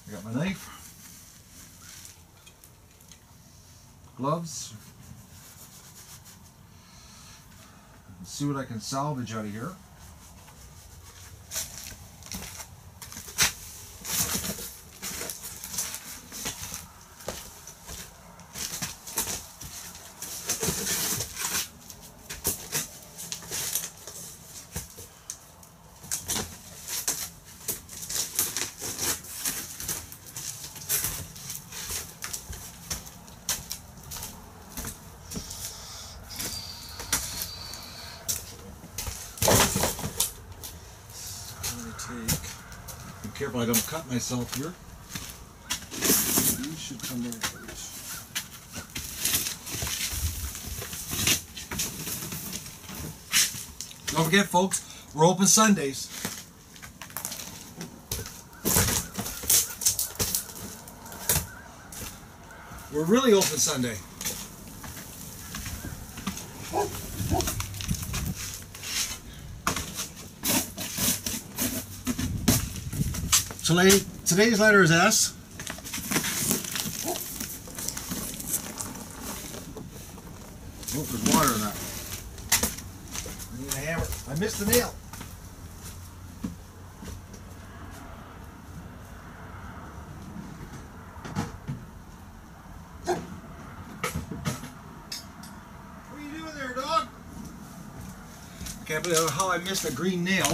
Speaker 1: I got my knife, gloves. Let's see what I can salvage out of here. Be careful I don't cut myself here. These should come out first. Don't forget, folks, we're open Sundays. We're really open Sunday. Today's letter is S. Oh, there's water in that. I need a hammer. I missed the nail. What are you doing there, dog? I can't believe how I missed a green nail.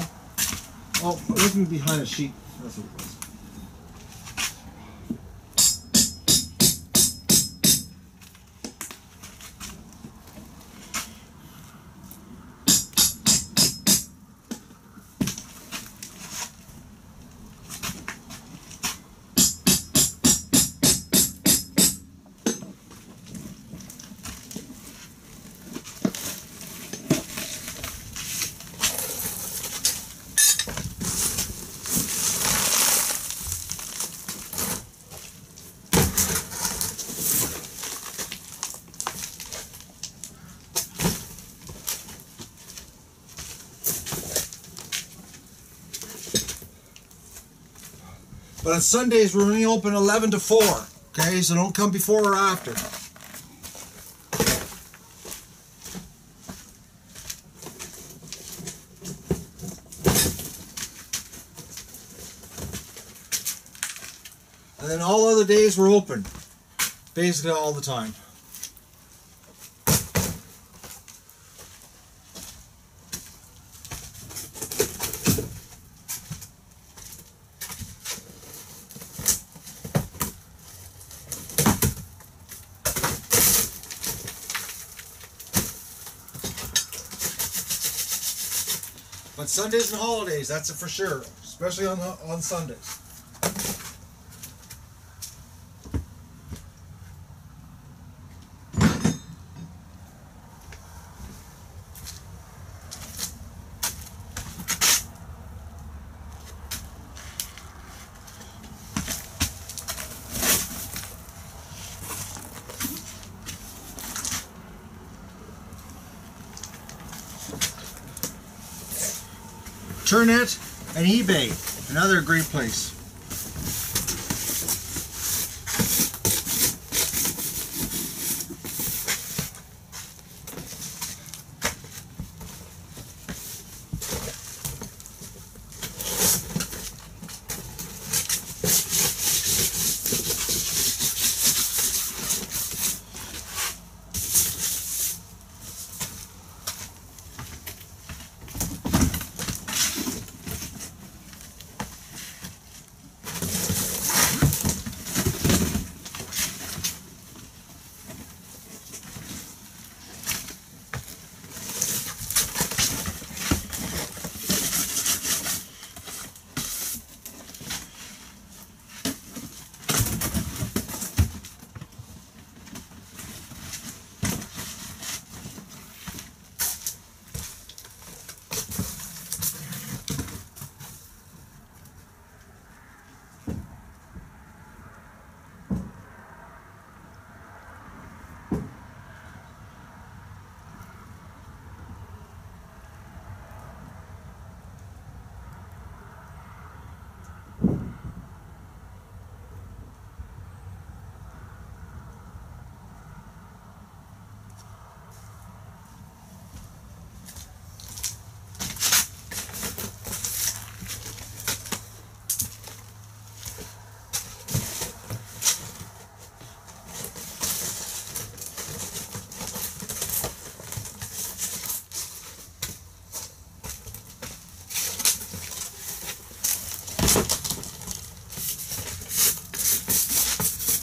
Speaker 1: Oh, looking behind a sheet. That's what it was. But on Sundays, we're only open 11 to 4. Okay, so don't come before or after. And then all other days we're open. Basically all the time. But Sundays and holidays, that's it for sure, especially on Sundays. Turnet and eBay, another great place.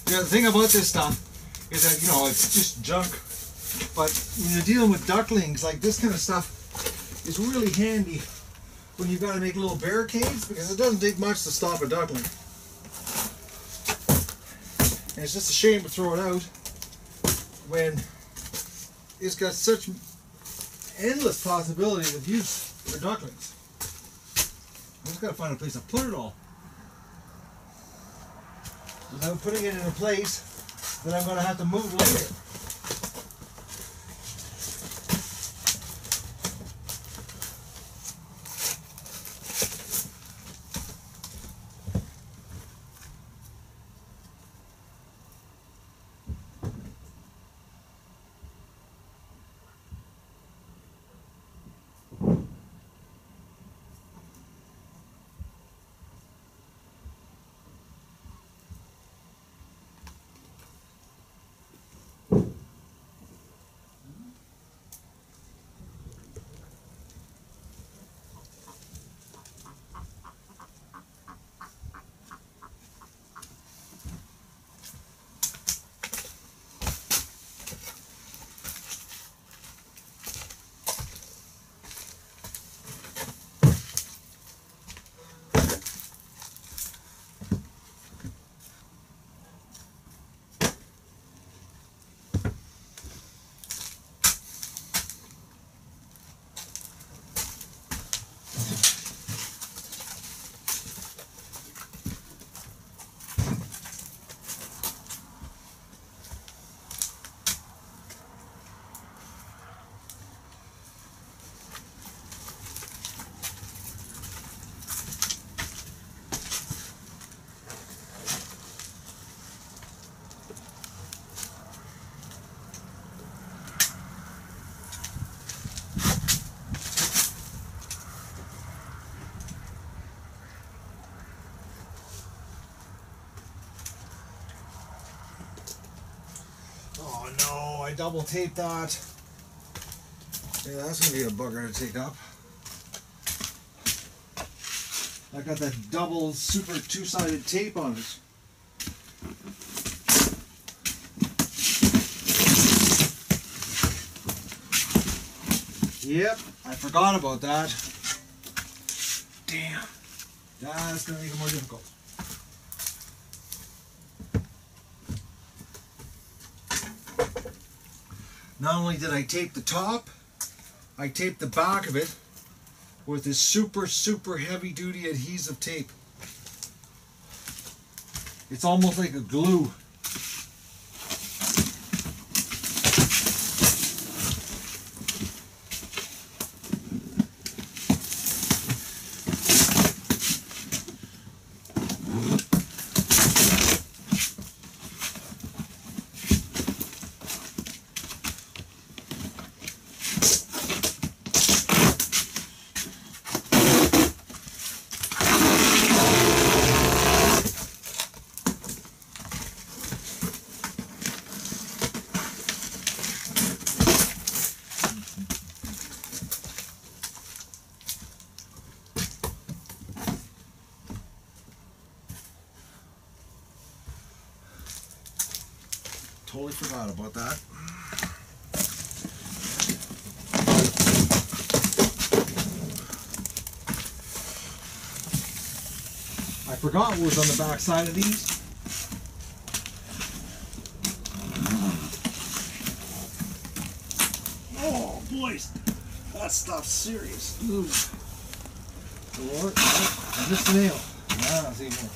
Speaker 1: Yeah, the thing about this stuff is that, you know, it's just junk. But when you're dealing with ducklings, like this kind of stuff is really handy when you've got to make little barricades, because it doesn't take much to stop a duckling. And it's just a shame to throw it out when it's got such endless possibilities of use for ducklings. I just got to find a place to put it all without putting it in a place that I'm going to have to move later. Oh no, I double taped that. Yeah, that's gonna be a bugger to take up. I got that double super two-sided tape on it. Yep, I forgot about that. Damn. That's gonna make it more difficult. Not only did I tape the top, I taped the back of it with this super, super heavy duty adhesive tape. It's almost like a glue. Totally forgot about that. I forgot what was on the back side of these. Oh, boys, that stuff's serious. Ooh. Lord, I missed the nail. Ah, see more.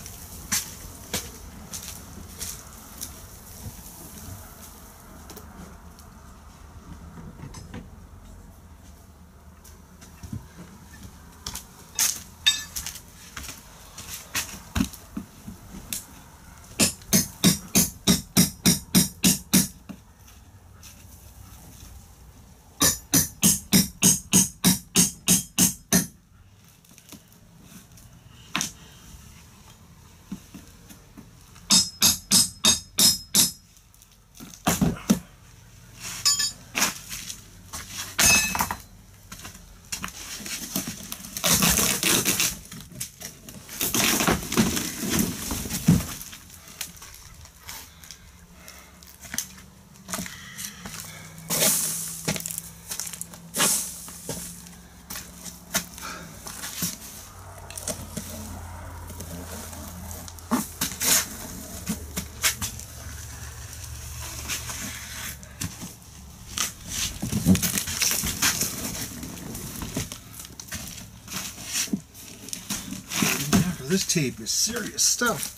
Speaker 1: tape is serious stuff.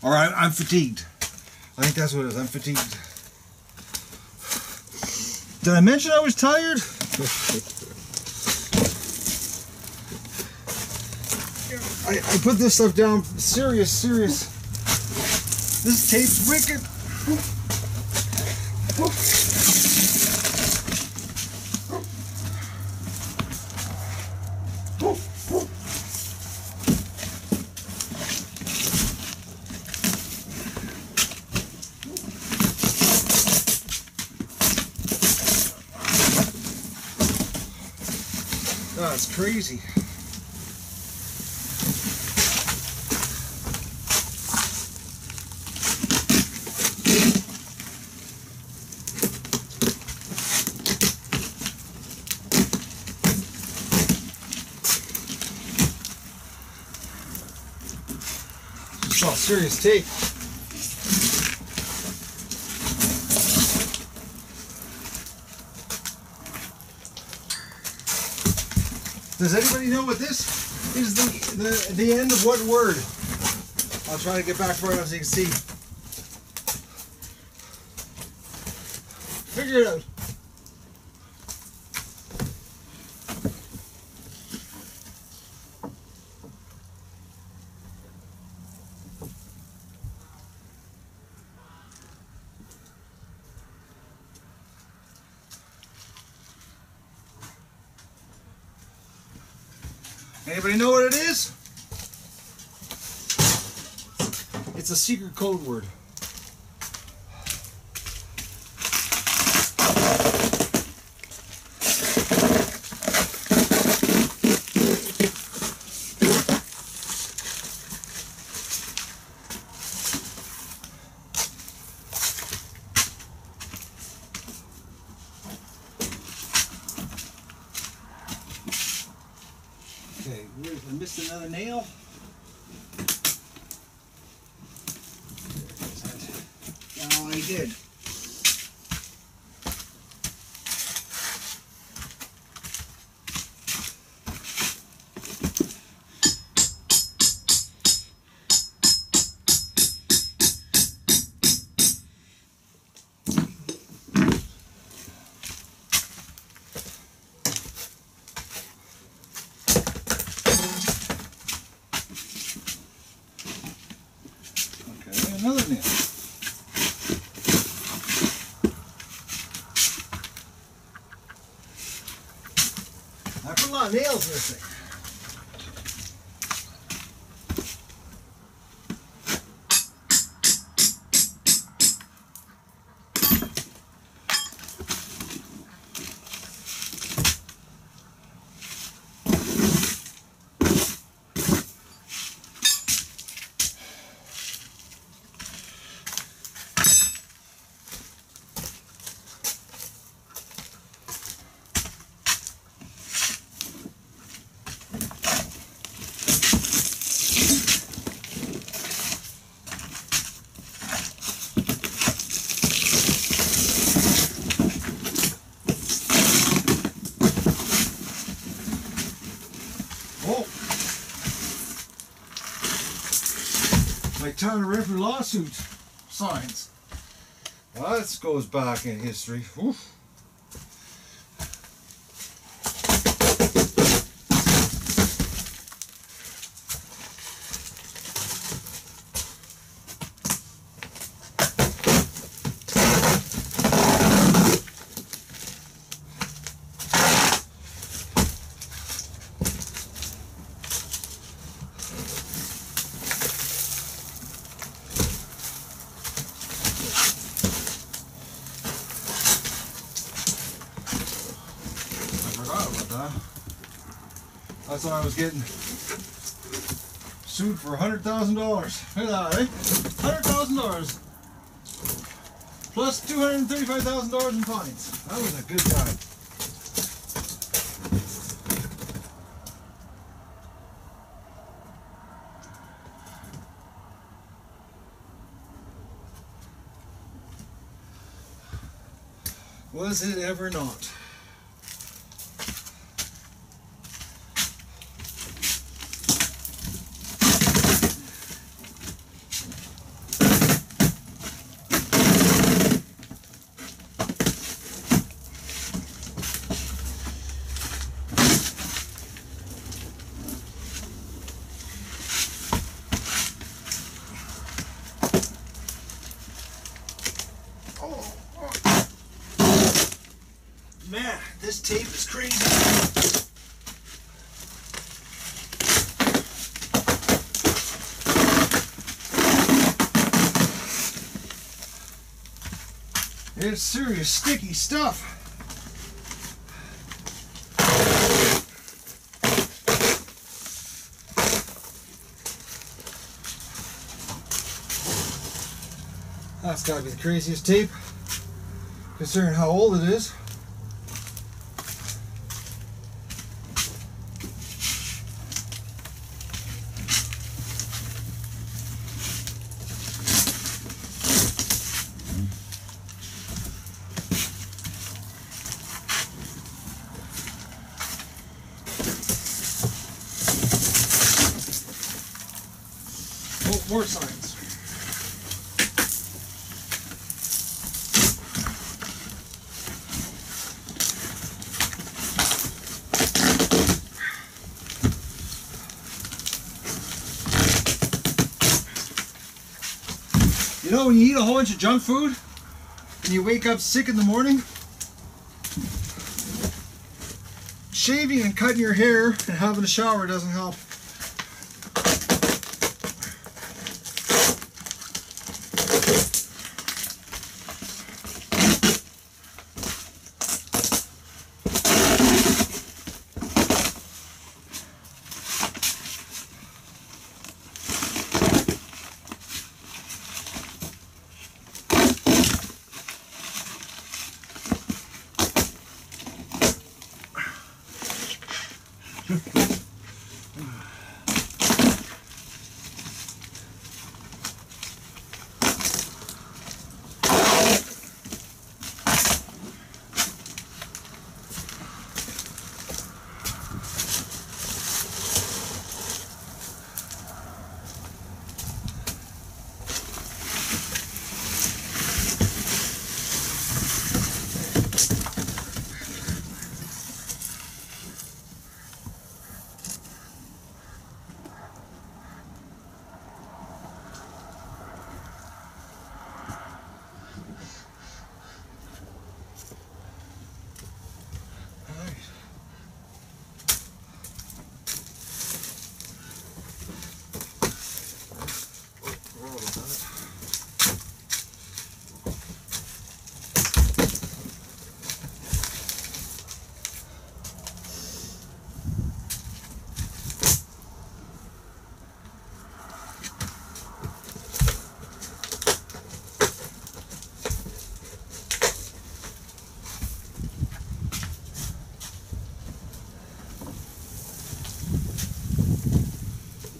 Speaker 1: All right, I'm fatigued. I think that's what it is. I'm fatigued. Did I mention I was tired? I put this stuff down. Serious. This tape's wicked. Oh, it's crazy. It's all serious tape. Does anybody know what this is? The end of what word? I'll try to get back far enough so you can see. Figure it out. Anybody know what it is? It's a secret code word. Okay, I missed another nail. Oh, I did. Another nail. I put a lot of nails in this thing. Like Tyler Ripper lawsuit signs. Well, this goes back in history. Oof. I thought I was getting sued for $100,000. Look at that, eh? $100,000. Plus $235,000 in fines. That was a good time. Was it ever not? Man, this tape is crazy. It's serious sticky stuff. That's gotta be the craziest tape, considering how old it is. Oh, more signs. You know, when you eat a whole bunch of junk food and you wake up sick in the morning, shaving and cutting your hair and having a shower doesn't help.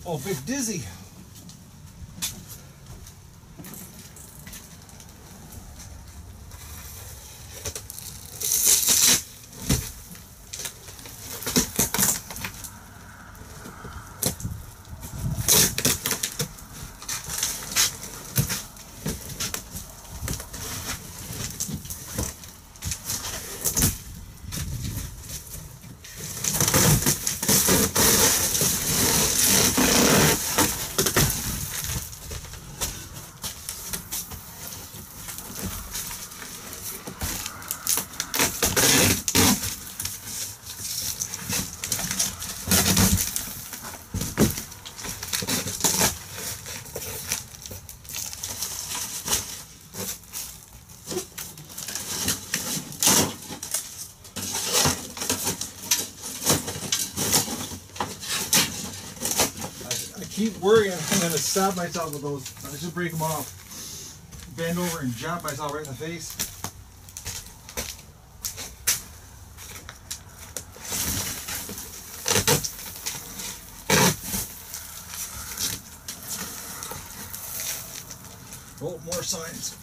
Speaker 1: Oh, Big Dizzy. Keep worrying I'm going to stab myself with those. I should break them off. bend over and jab myself right in the face. Oh, more signs.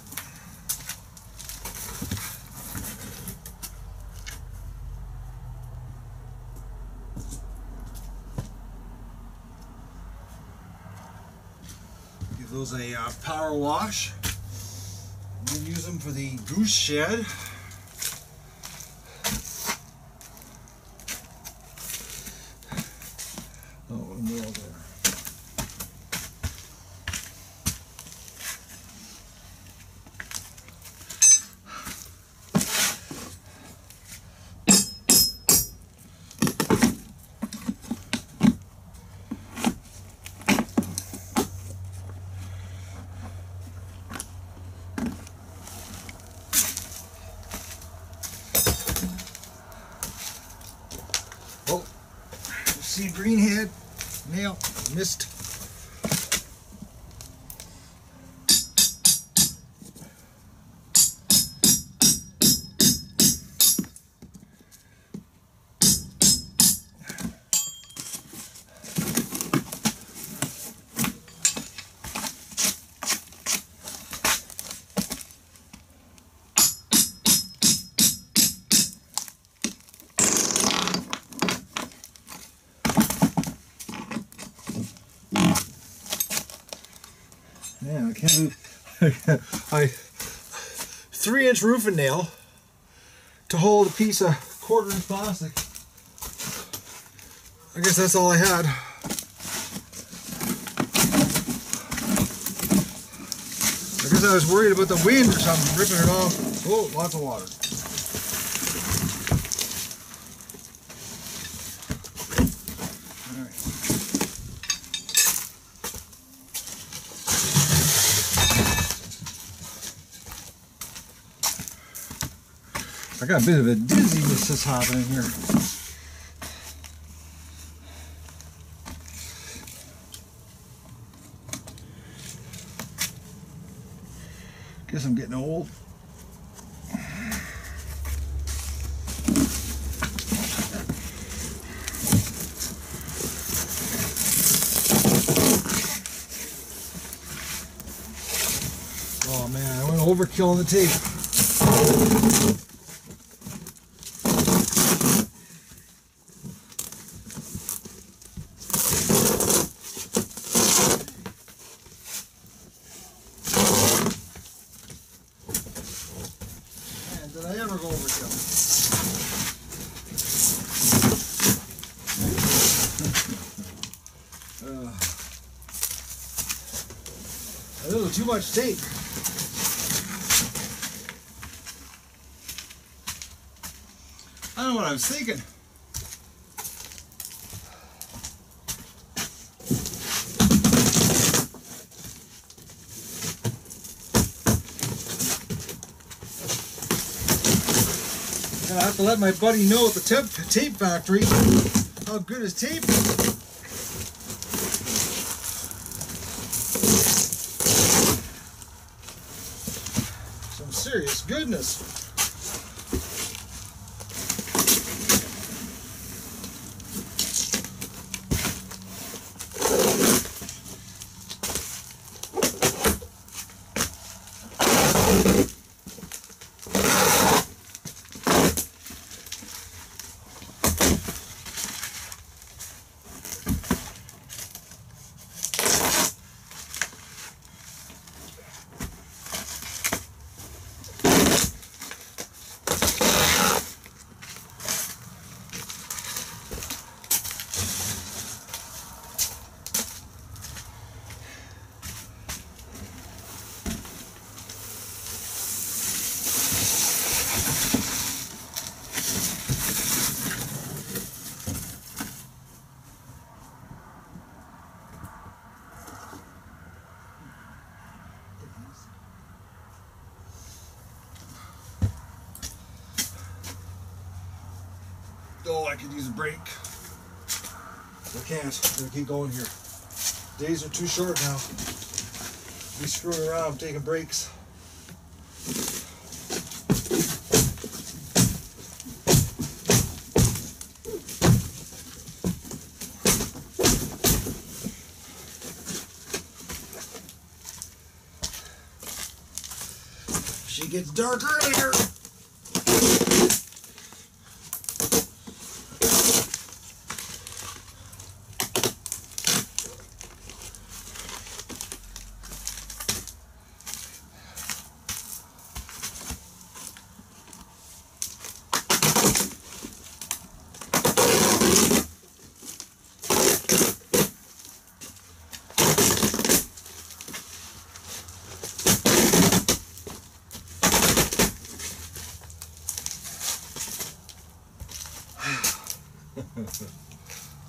Speaker 1: Give those a power wash. We'll use them for the goose shed. Oh, nail there. Oh, see green head, nail, missed. Yeah, I can't move. 3-inch roofing nail to hold a piece of 1/4-inch plastic. I guess that's all I had. I guess I was worried about the wind or something, ripping it off. Oh, lots of water. I got a bit of a dizziness that's happening here. Guess I'm getting old. Oh man, I went overkill on the tape. Did I ever go overkill? A little too much tape. I don't know what I was thinking. I have to let my buddy know at the tape factory how good his tape is. Some serious goodness. Oh, I could use a break. I can't. I'm gonna keep going here. Days are too short now. Be screwing around taking breaks. gets dark earlier.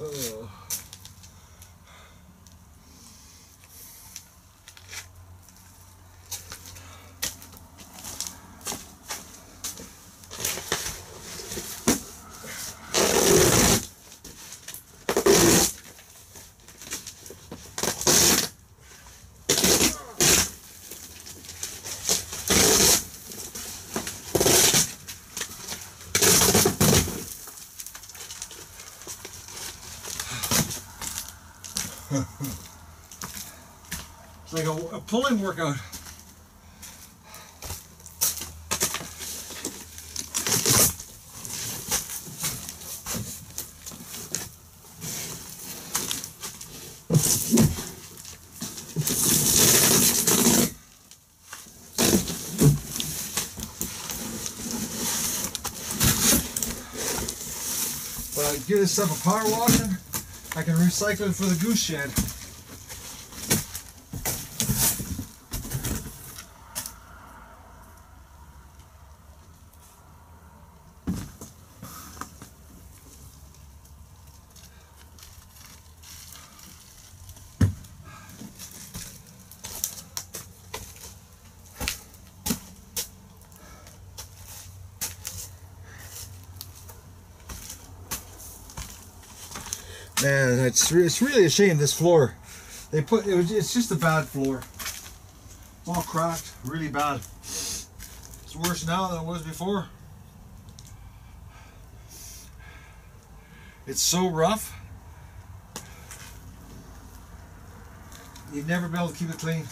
Speaker 1: Oh. It's like a pulling workout. But I give this stuff a power washing, I can recycle it for the goose shed. Man, it's really a shame, this floor. It's just a bad floor. It's all cracked, really bad. It's worse now than it was before. It's so rough. You'd never be able to keep it clean.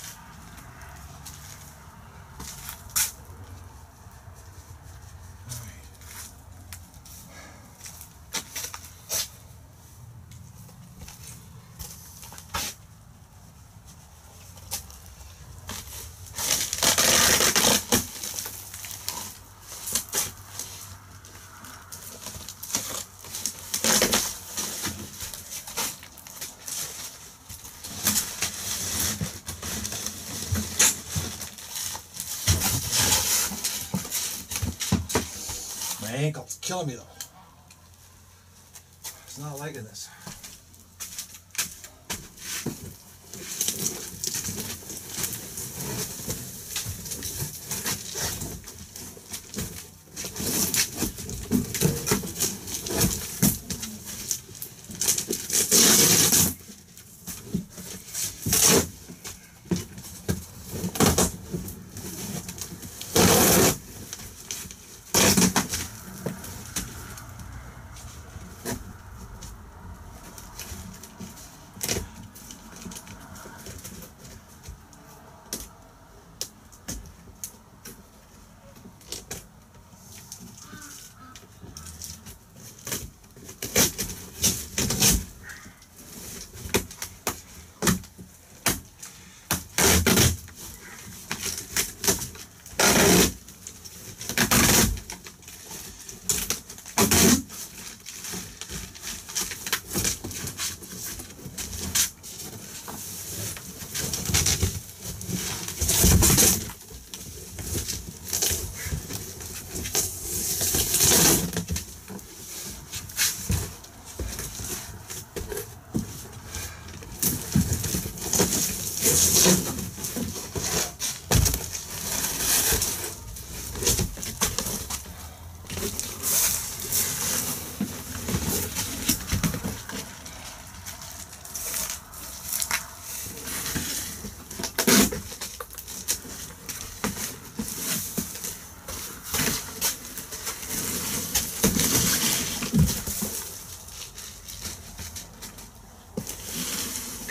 Speaker 1: My ankle's killing me though. It's not liking this.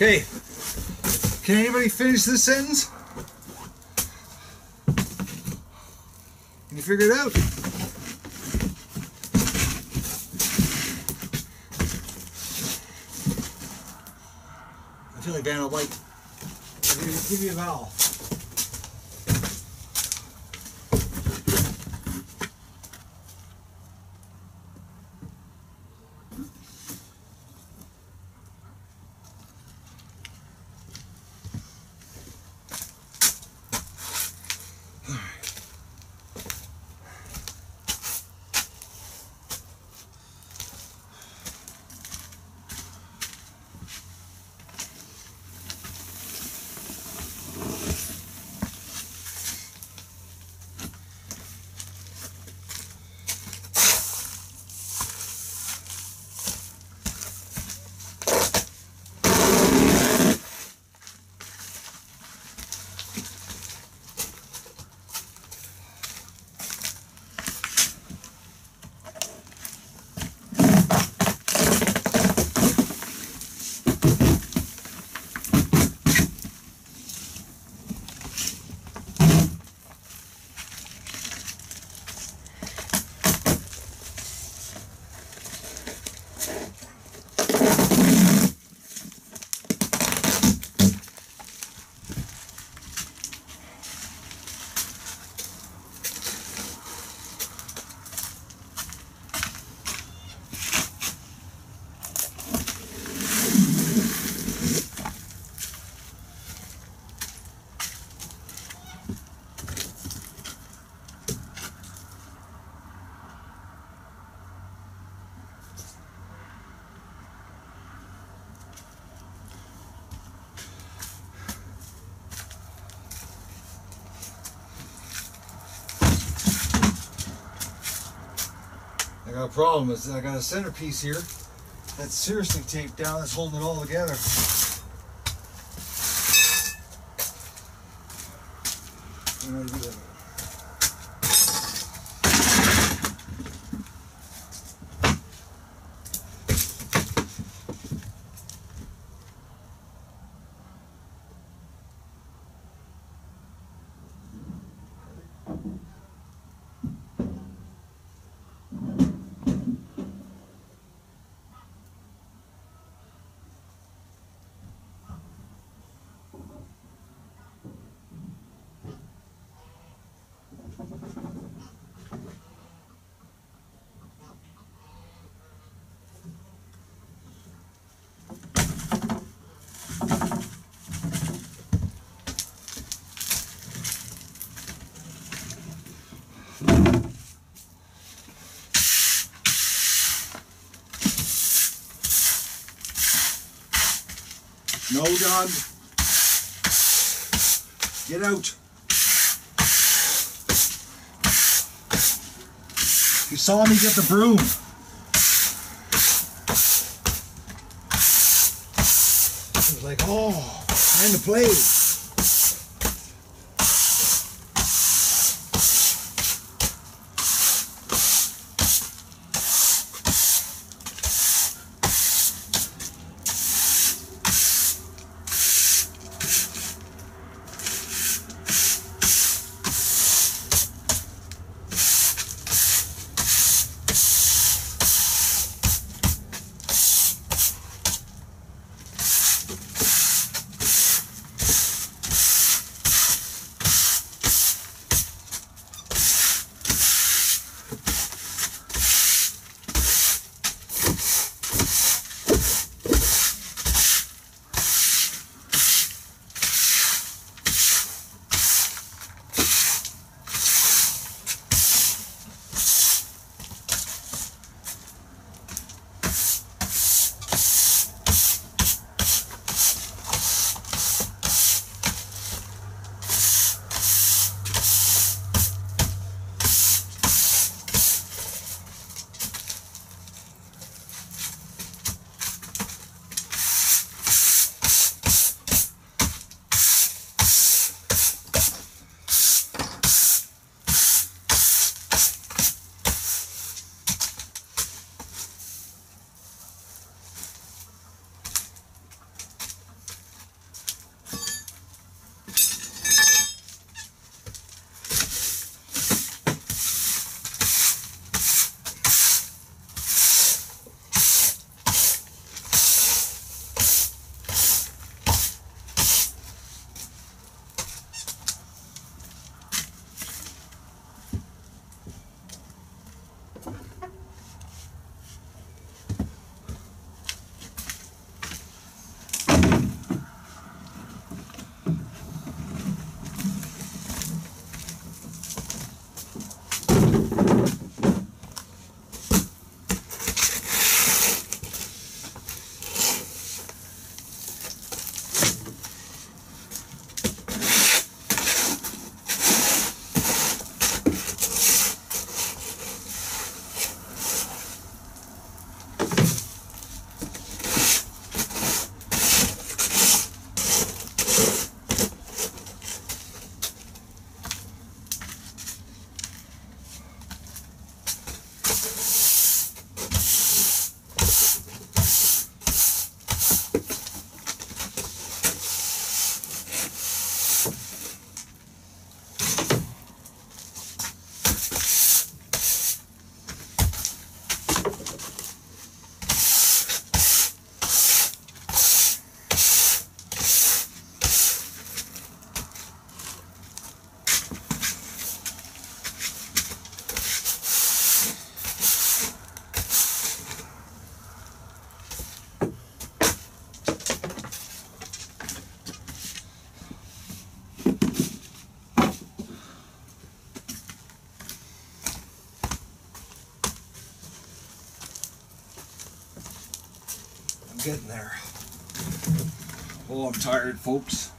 Speaker 1: Okay, can anybody finish this sentence? you figure it out. I feel like Vanna White. I'll give you a vowel. I got a problem. I got a centerpiece here that's seriously taped down. That's holding it all together. I'm gonna do that. No, dog. Get out. You saw me get the broom. It was like, oh, time to play. I'm getting there. Oh, I'm tired, folks.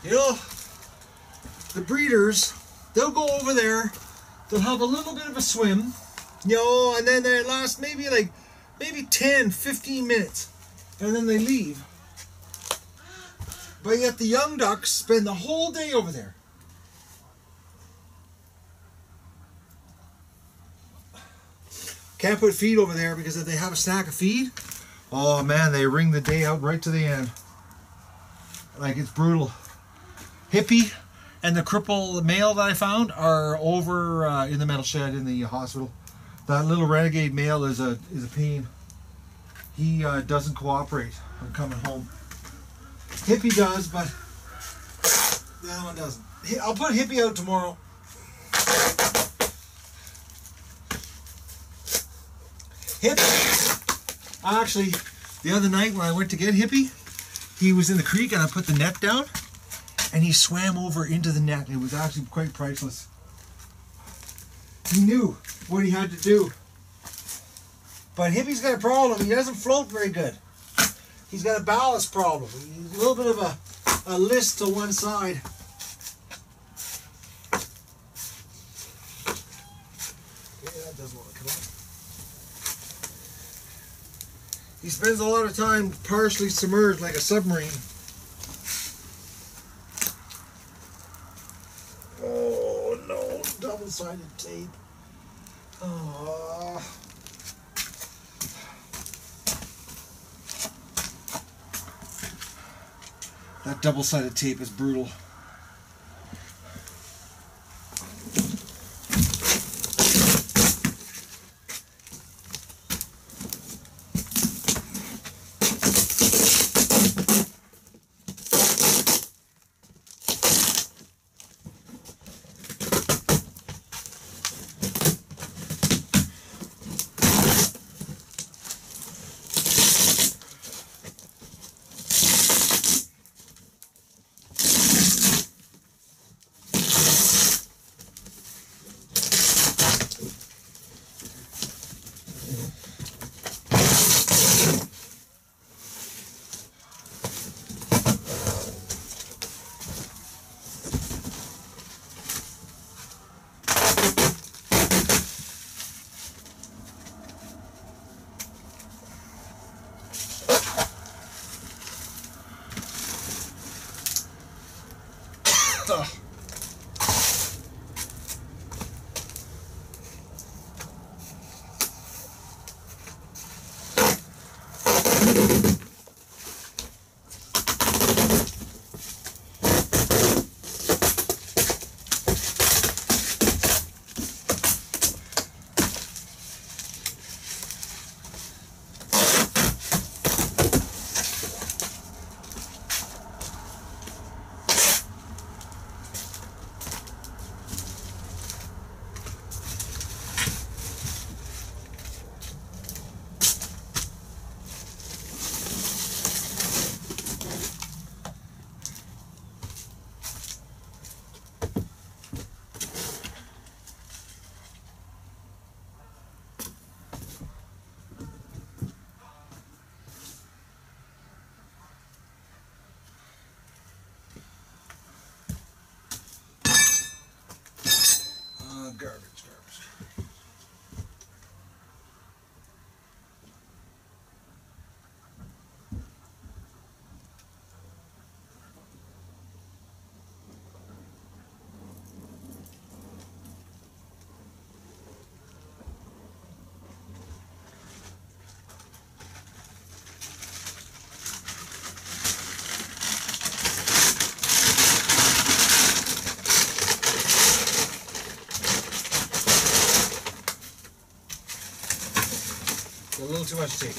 Speaker 1: You know, the breeders, they'll go over there, they'll have a little bit of a swim, you know, and then they last maybe 10, 15 minutes, and then they leave. But yet the young ducks spend the whole day over there. Can't put feed over there because if they have a snack of feed, oh man, they wring the day out right to the end. Like, it's brutal. Hippie and the cripple male that I found are over in the metal shed in the hospital. That little renegade male is a pain. He doesn't cooperate when coming home. Hippie does, but the other one doesn't. I'll put Hippie out tomorrow. Hippie, actually, the other night when I went to get Hippie, he was in the creek and I put the net down and he swam over into the net. It was actually quite priceless. He knew what he had to do. But Hippie's got a problem. He doesn't float very good. He's got a ballast problem. He's a little bit of a list to one side. Yeah, that doesn't want to come out. He spends a lot of time partially submerged like a submarine. Oh no, double-sided tape. Oh. That double-sided tape is brutal. Garbage. a little too much tape.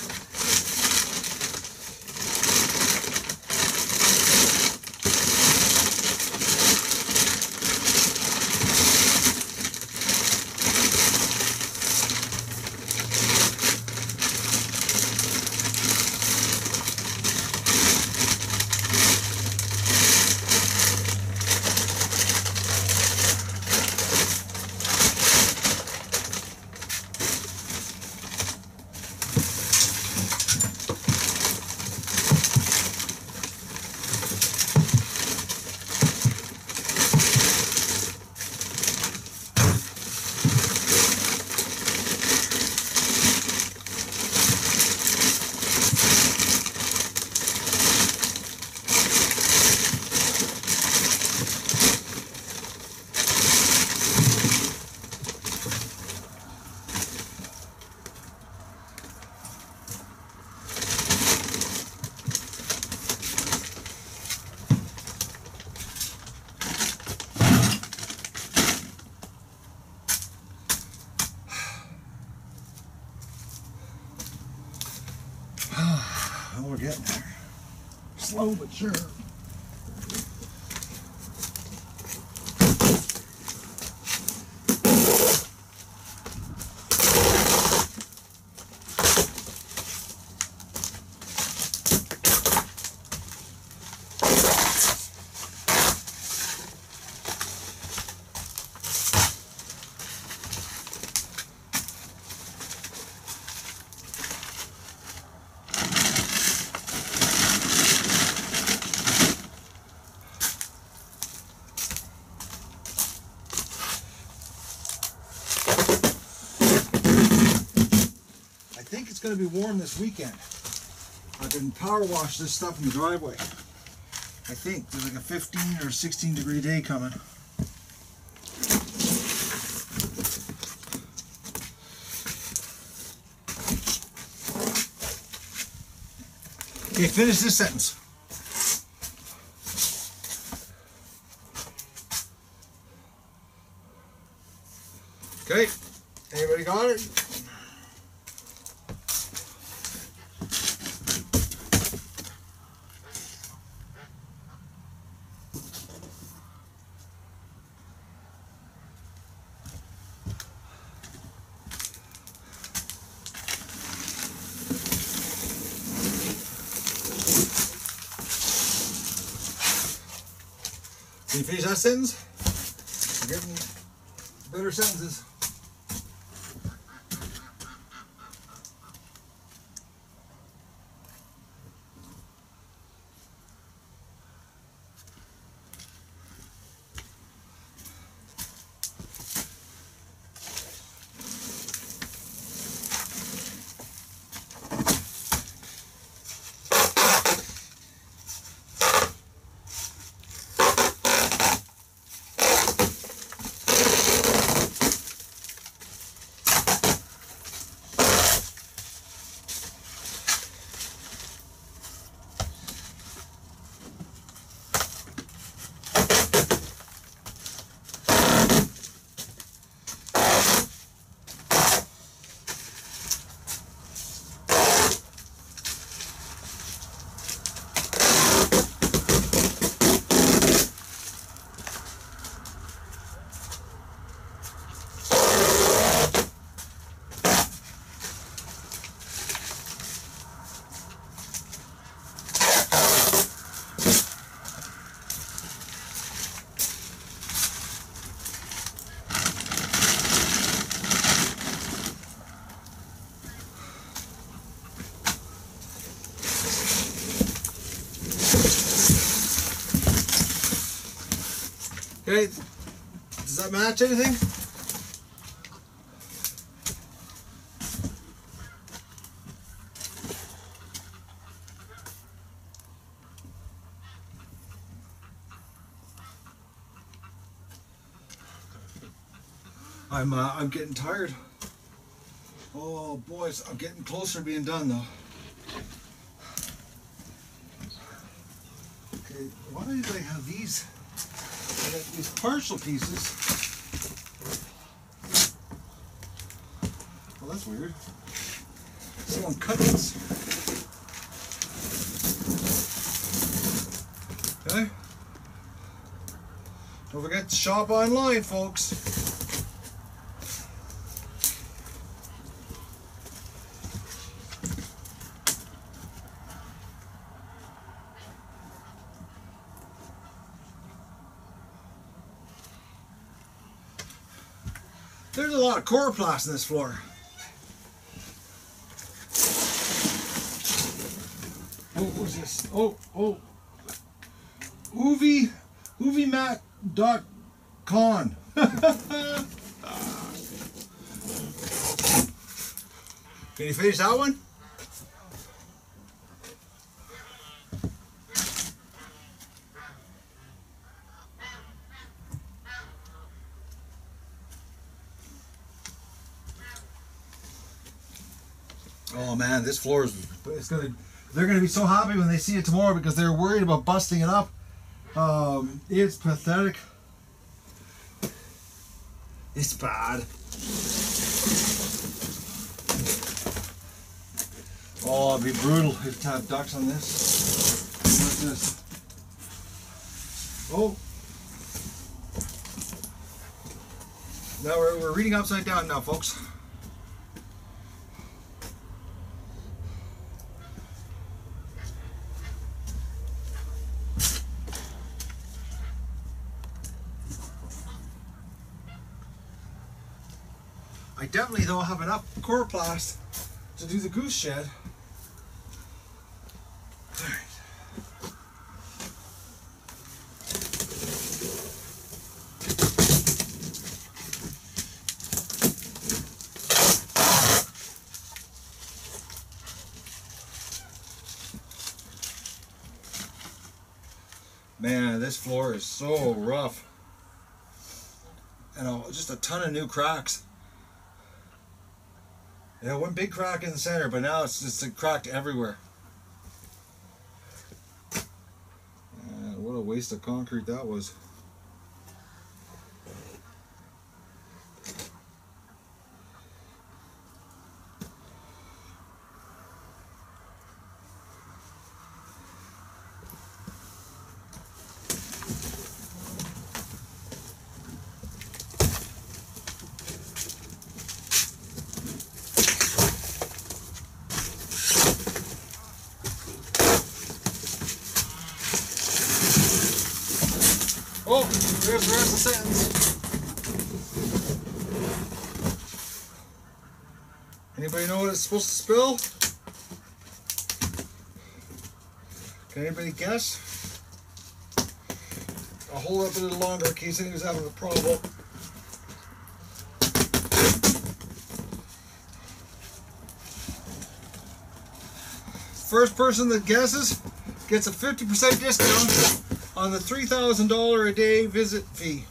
Speaker 1: Well, we're getting there. Slow but sure. I think it's going to be warm this weekend. I can power wash this stuff in the driveway. I think there's like a 15 or 16 degree day coming. Okay, finish this sentence. Okay, anybody got it? Can you finish that sentence? We're getting better sentences. Okay, does that match anything? I'm getting tired. Oh boys, I'm getting closer to being done though. Okay, why do they have these? I got these partial pieces. Well, that's weird. Someone cut this. Okay. Don't forget to shop online, folks. There's a lot of coroplast in this floor. Oh, what's this? Oh. UVmat.con. Can you finish that one? Oh man, this floor is, they're gonna be so happy when they see it tomorrow because they're worried about busting it up. It's pathetic. It's bad. Oh, it'd be brutal to have ducks on this. What's this? Oh. Now we're reading upside down now, folks. I definitely don't have enough coroplast to do the goose shed. All right. Man, this floor is so rough. And just a ton of new cracks. Yeah, one big crack in the center, but now it's just cracked everywhere. What a waste of concrete that was. Oh, there's the rest of the sentence. Anybody know what it's supposed to spill? Can anybody guess? I'll hold up a little longer in case anyone's having a problem. First person that guesses gets a 50% discount on the $3,000 a day visit fee.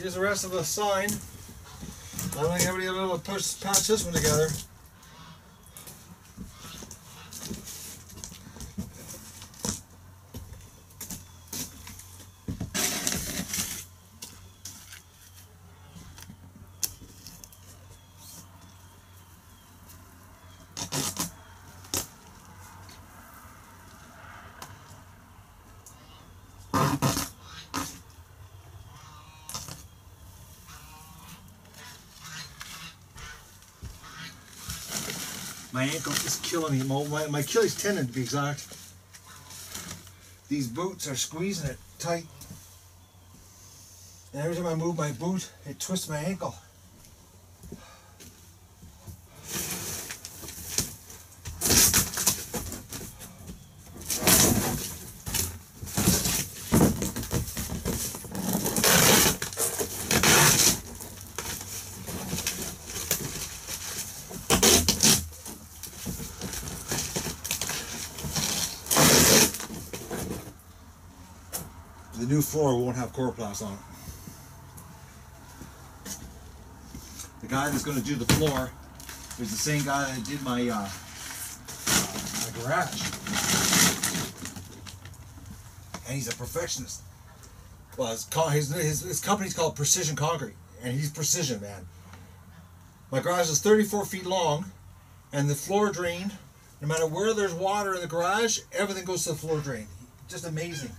Speaker 1: Here's the rest of the sign. I don't think everybody will be able to patch this one together. My ankle is killing me. My Achilles tendon, to be exact. These boots are squeezing it tight. And every time I move my boot, it twists my ankle. The new floor won't have coroplast on it. The guy that's going to do the floor is the same guy that did my garage. And he's a perfectionist. Well, his company's called Precision Concrete, and he's precision, man. My garage is 34 feet long, and the floor drain, no matter where there's water in the garage, everything goes to the floor drain. Just amazing.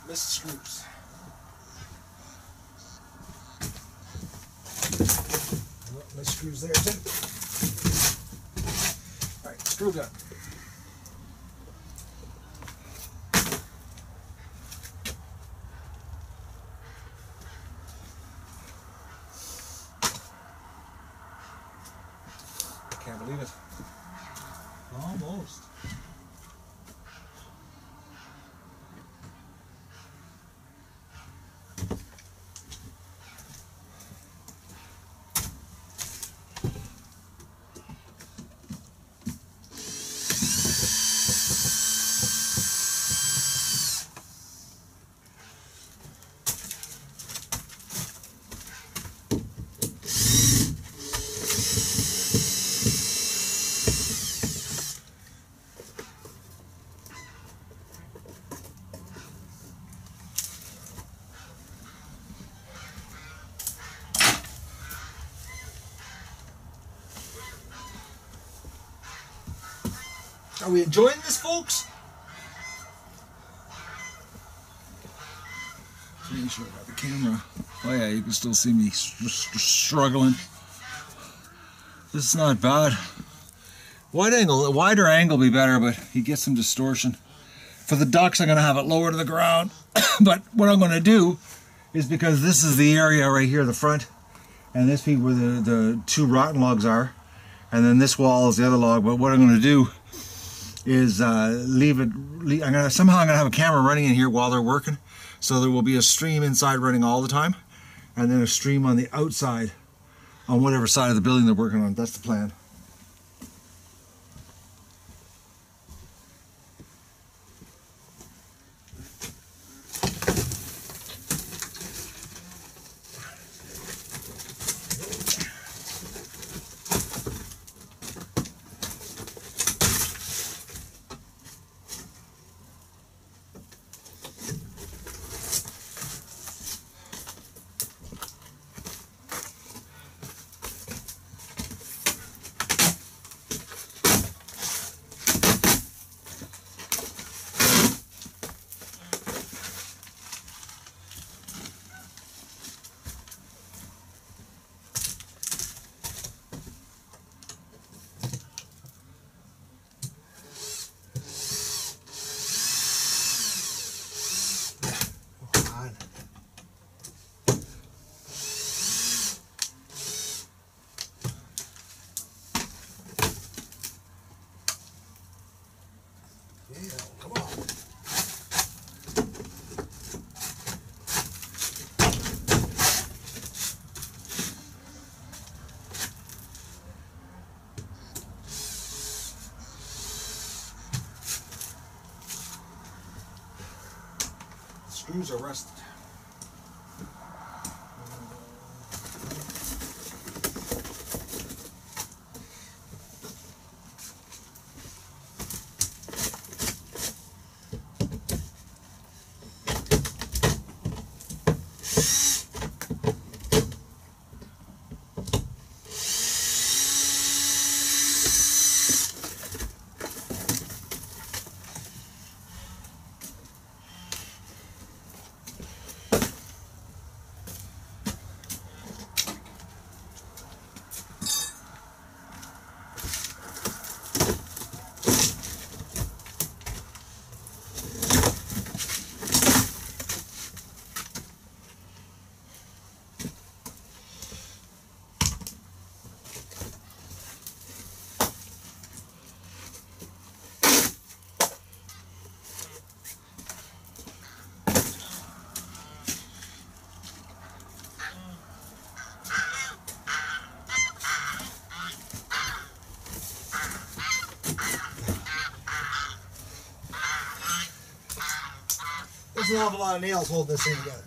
Speaker 1: Missed screws. Oh, missed screws there too. Alright, screw gun. Can't believe it. Almost. Are we enjoying this, folks? Pretty sure I got the camera. Oh yeah, you can still see me struggling. This is not bad. Wider angle will be better, but you get some distortion. For the ducks, I'm going to have it lower to the ground. But what I'm going to do is, because this is the area right here, the front, and this be where the two rotten logs are, and then this wall is the other log. But what I'm going to do is somehow I'm gonna have a camera running in here while they're working, so there will be a stream inside running all the time, and then a stream on the outside on whatever side of the building they're working on. That's the plan. Come on. Screws are rusted.
Speaker 2: There's an awful lot of nails holding this thing together.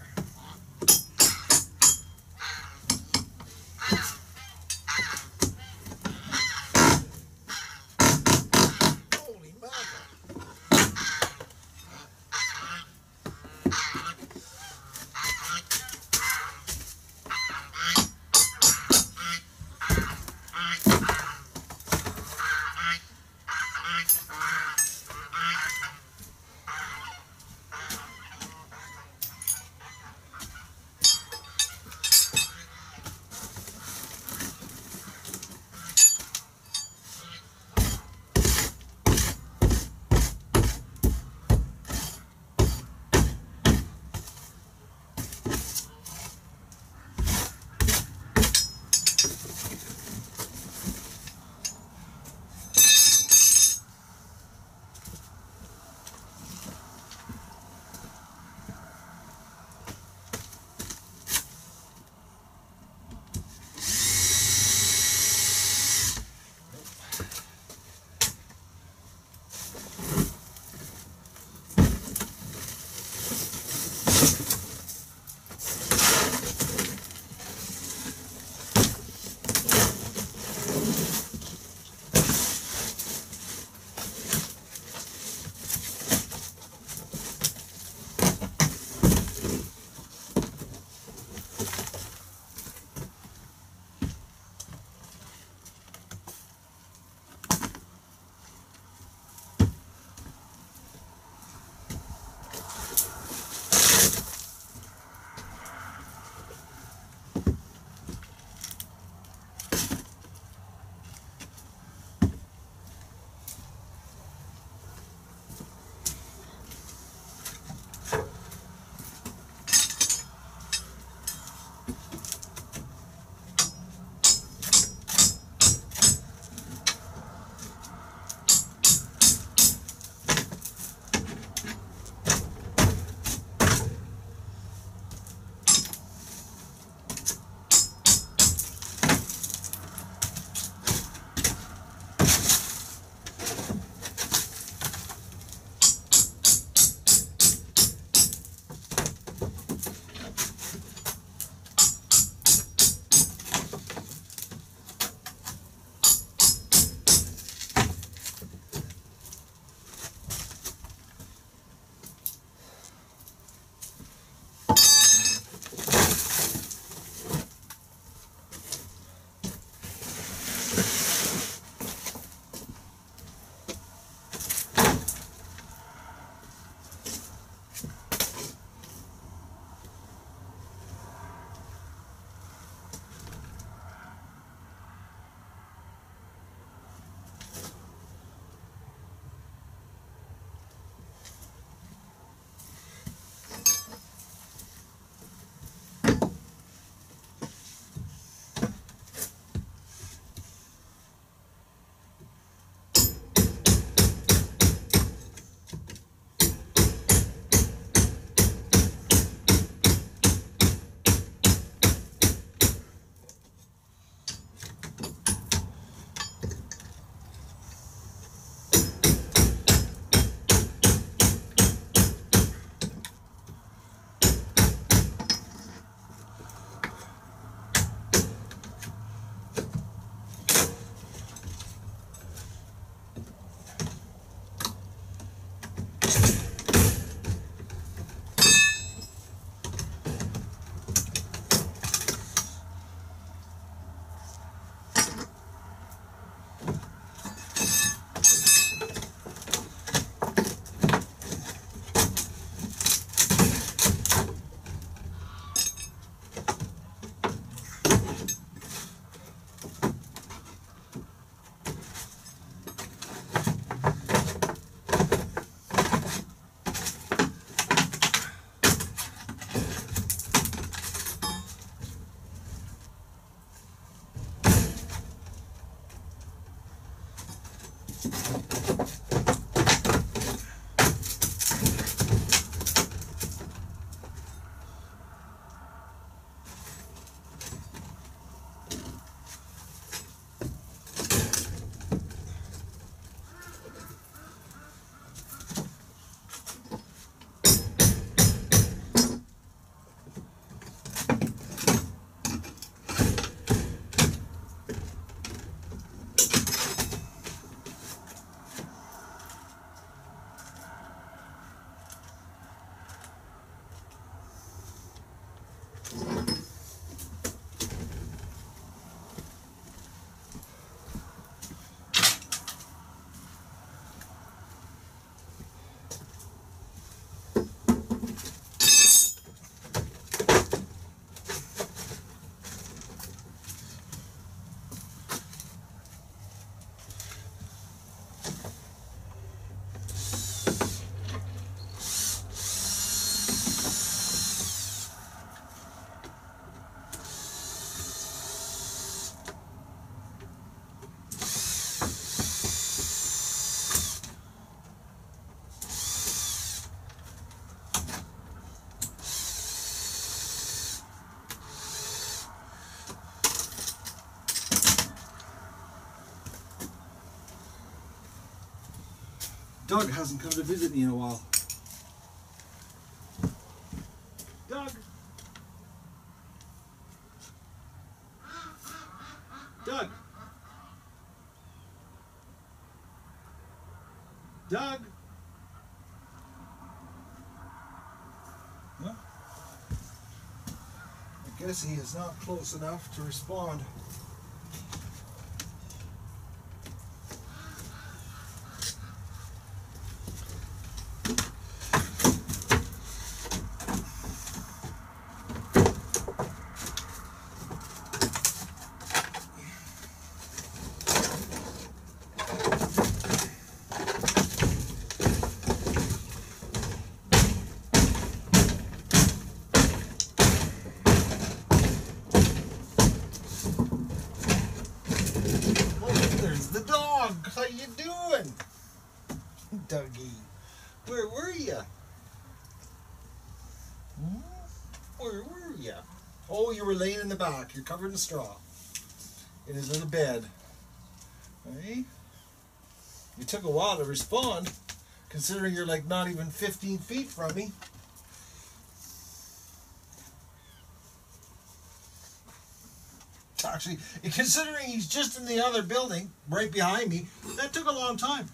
Speaker 2: Holy mackerel.
Speaker 1: Doug hasn't come to visit me in a while. Doug! Doug! Doug! Huh?
Speaker 2: I guess he is not close enough to respond. The dog, how you doing? Dougie, where were you? Where were you? Oh, you were laying in the back. You're covered in straw. In his little bed. Hey? You took a while to respond, considering you're like not even 15 feet from me. Actually, considering he's just in the other building, right behind me, that took a long time.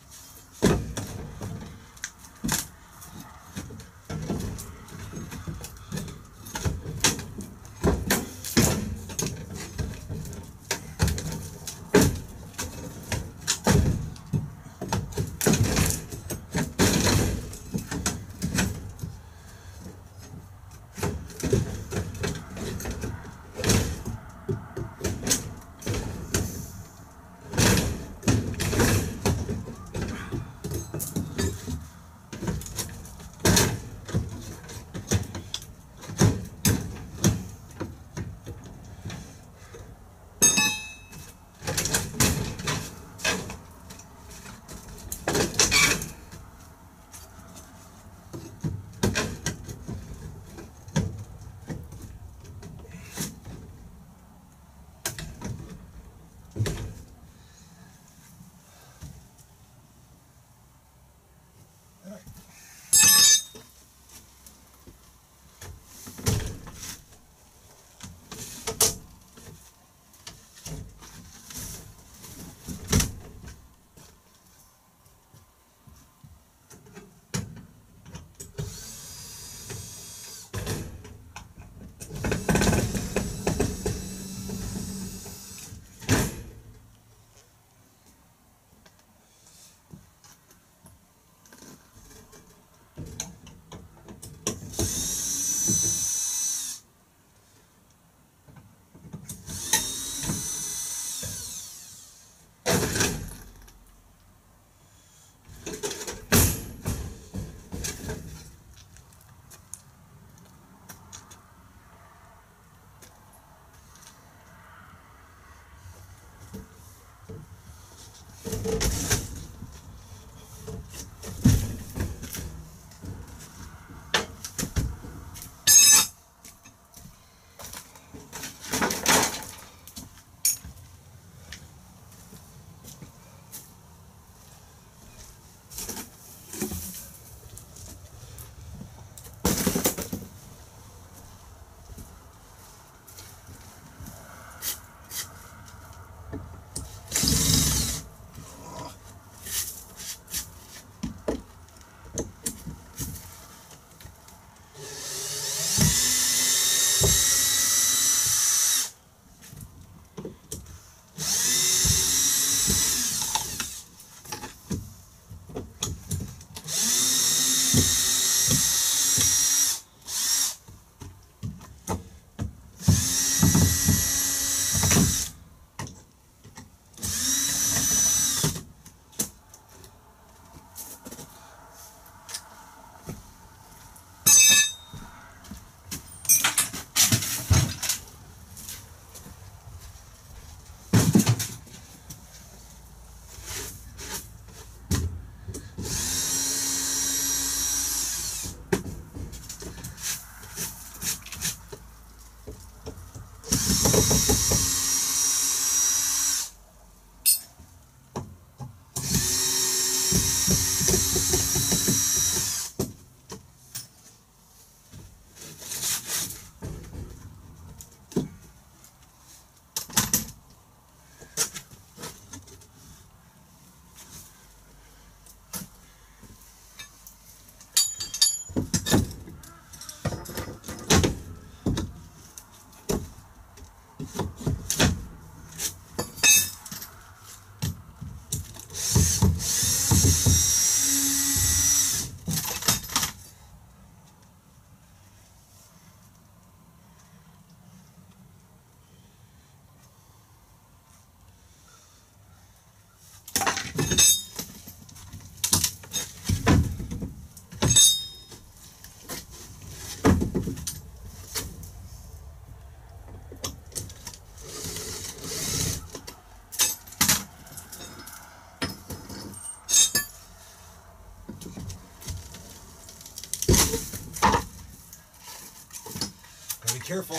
Speaker 2: Be careful.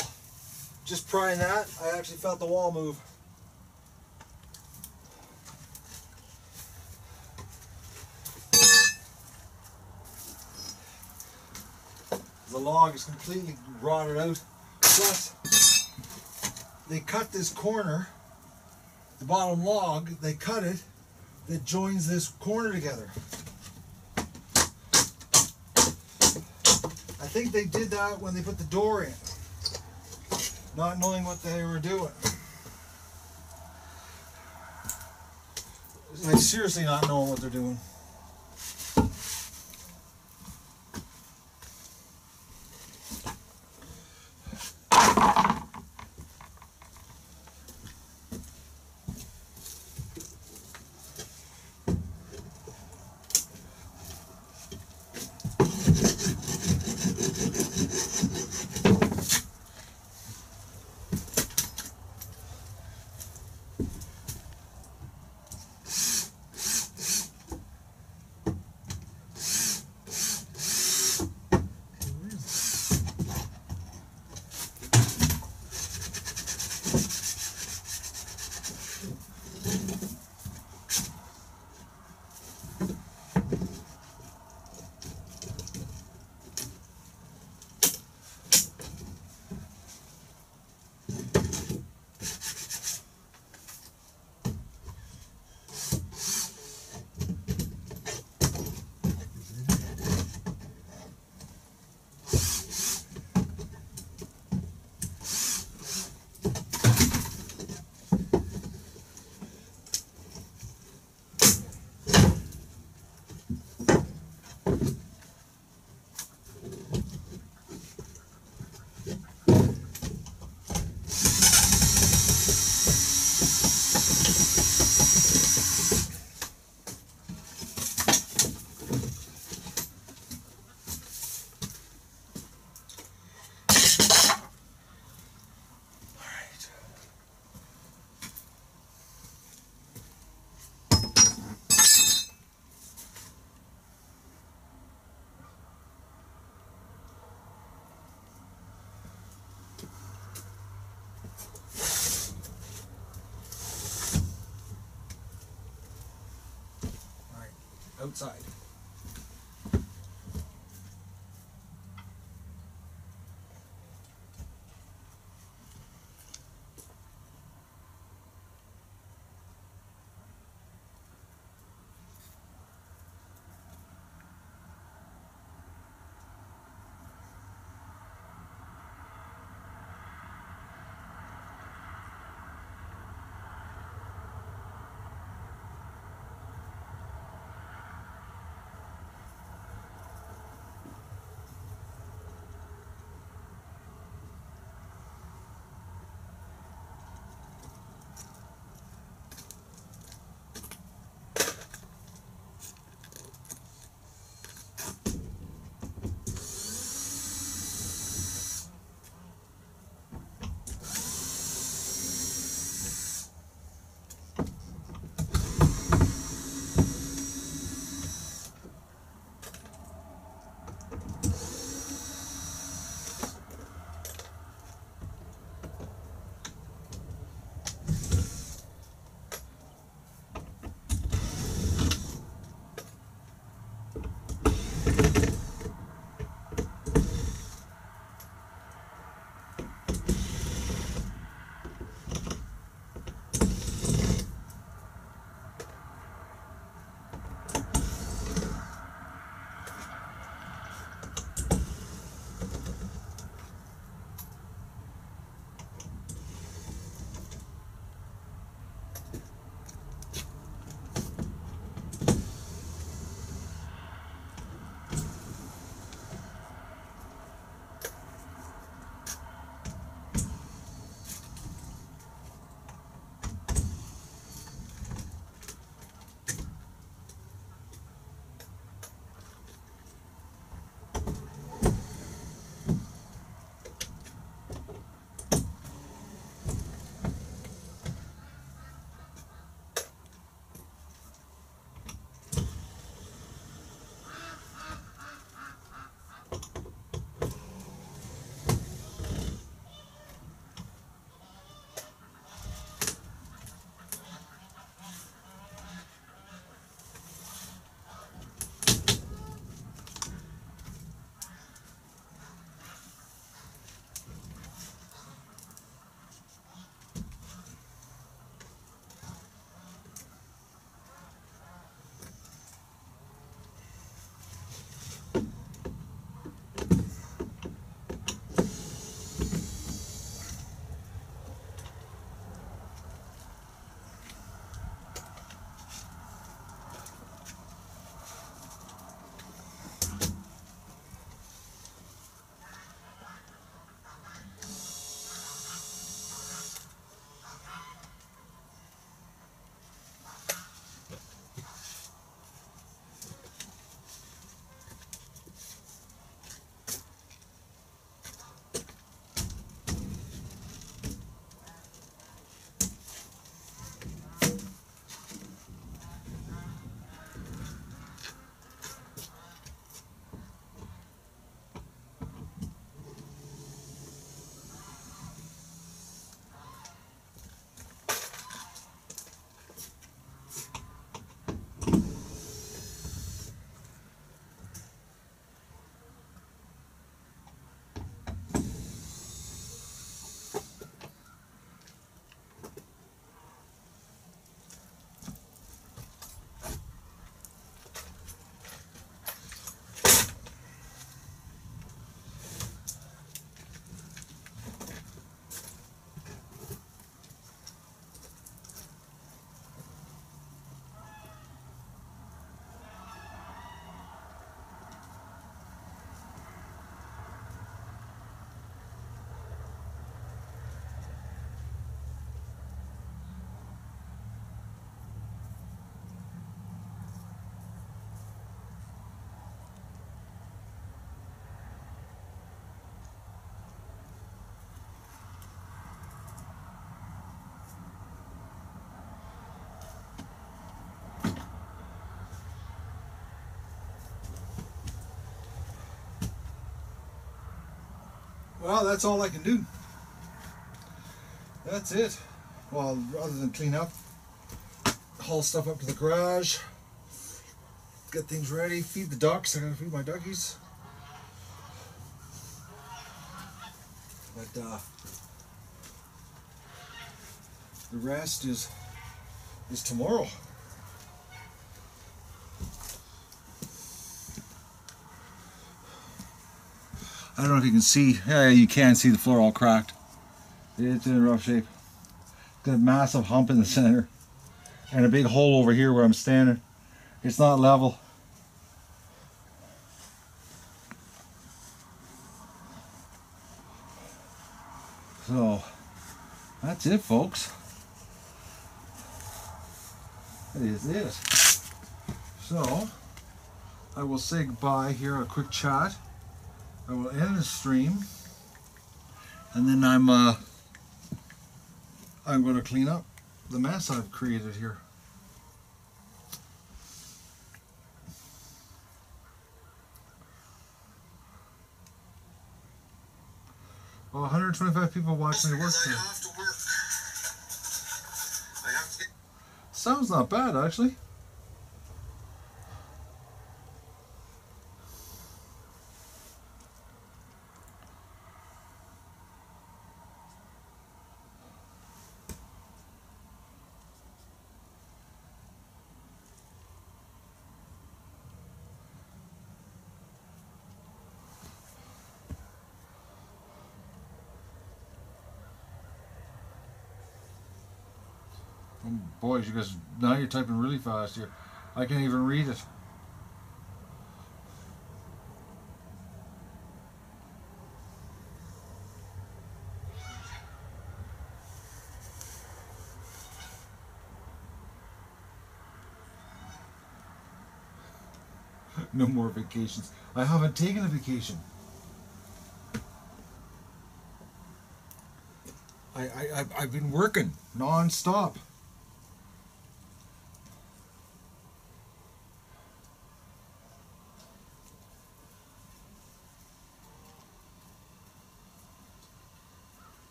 Speaker 2: Just prying that, I actually felt the wall move. The log is completely rotted out. Plus, they cut this corner, the bottom log, they cut it, that joins this corner together. I think they did that when they put the door in, not knowing what they were doing. Like, seriously not knowing what they're doing. Outside. Well, that's all I can do. That's it. Well, other than clean up, haul stuff up to the garage, get things ready, feed the ducks. I gotta feed my duckies. But the rest is tomorrow. I don't know if you can see. Yeah, you can see the floor all cracked. It's in rough shape. Got a massive hump in the center and a big hole over here where I'm standing. It's not level. So that's it, folks. That is it. So I will say goodbye here, a quick chat. I will end the stream, and then I'm going to clean up the mess I've created here. Well, 125 people watch me work here. Sounds not bad, actually. Oh, boys, you guys, now you're typing really fast here. I can't even read it. No more vacations. I haven't taken a vacation. I've been working non-stop.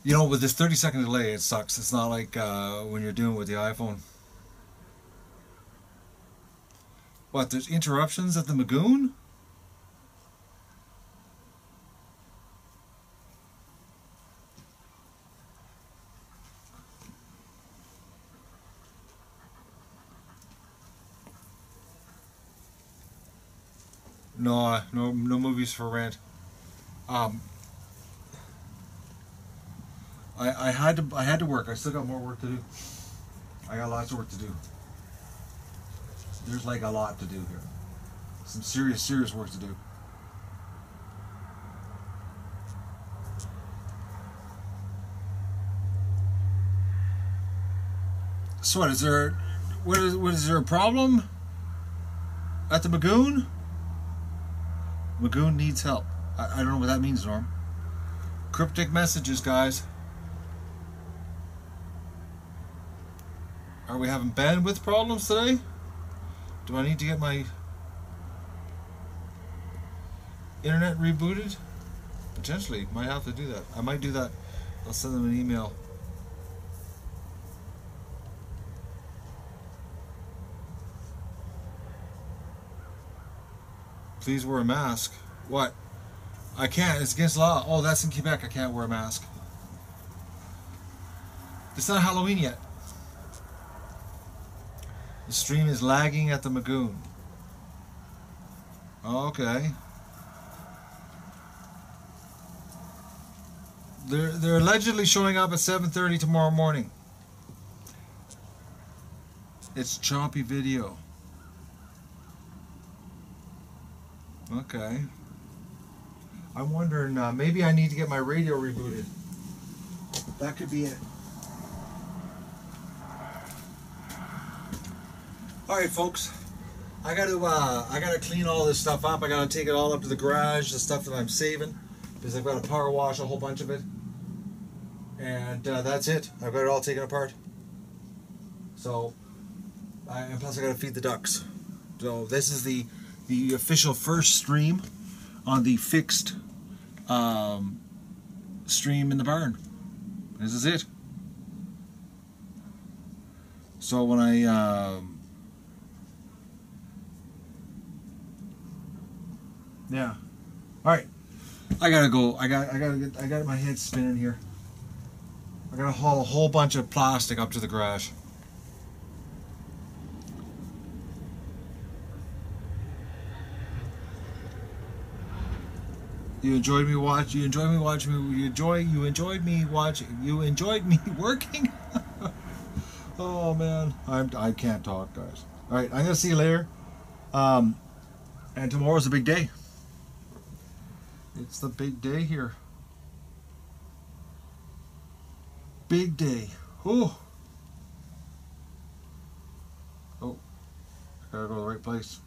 Speaker 2: You know, with this 30-second delay, it sucks. It's not like when you're doing it with the iPhone. What, there's interruptions at the Magoon? No, no movies for rent. I had to work. I still got more work to do. I got lots of work to do. There's like a lot to do here. Some serious work to do. So what is there? What is there a problem at the Magoon? Magoon needs help. I don't know what that means, Norm. Cryptic messages, guys. Are we having bandwidth problems today? Do I need to get my internet rebooted? Potentially. Might have to do that. I might do that. I'll send them an email. Please wear a mask. What? I can't. It's against law. Oh, that's in Quebec. I can't wear a mask. It's not Halloween yet. The stream is lagging at the Magoon. Okay. They're allegedly showing up at 7:30 tomorrow morning. It's choppy video. Okay. I'm wondering, maybe I need to get my radio rebooted. That could be it. All right, folks. I gotta clean all this stuff up. I gotta take it all up to the garage, the stuff that I'm saving, because I've got to power wash a whole bunch of it. And that's it. I've got it all taken apart.
Speaker 1: So, and plus I gotta feed the ducks. So this is the official first stream on the fixed stream in the barn. This is it. So when I yeah, all right, I gotta go. I got my head spinning here. I gotta haul a whole bunch of plastic up to the garage. You enjoyed me watching. You enjoyed me watching. You enjoyed me watching. You enjoyed me working. Oh man, I can't talk, guys. All right, I'm gonna see you later. And tomorrow's a big day. It's the big day here. Big day. Oh. Oh, I gotta go to the right place.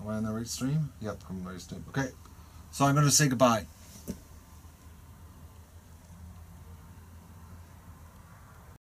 Speaker 1: Am I on the right stream? Yep, I'm on the right stream. Okay, so I'm going to say goodbye.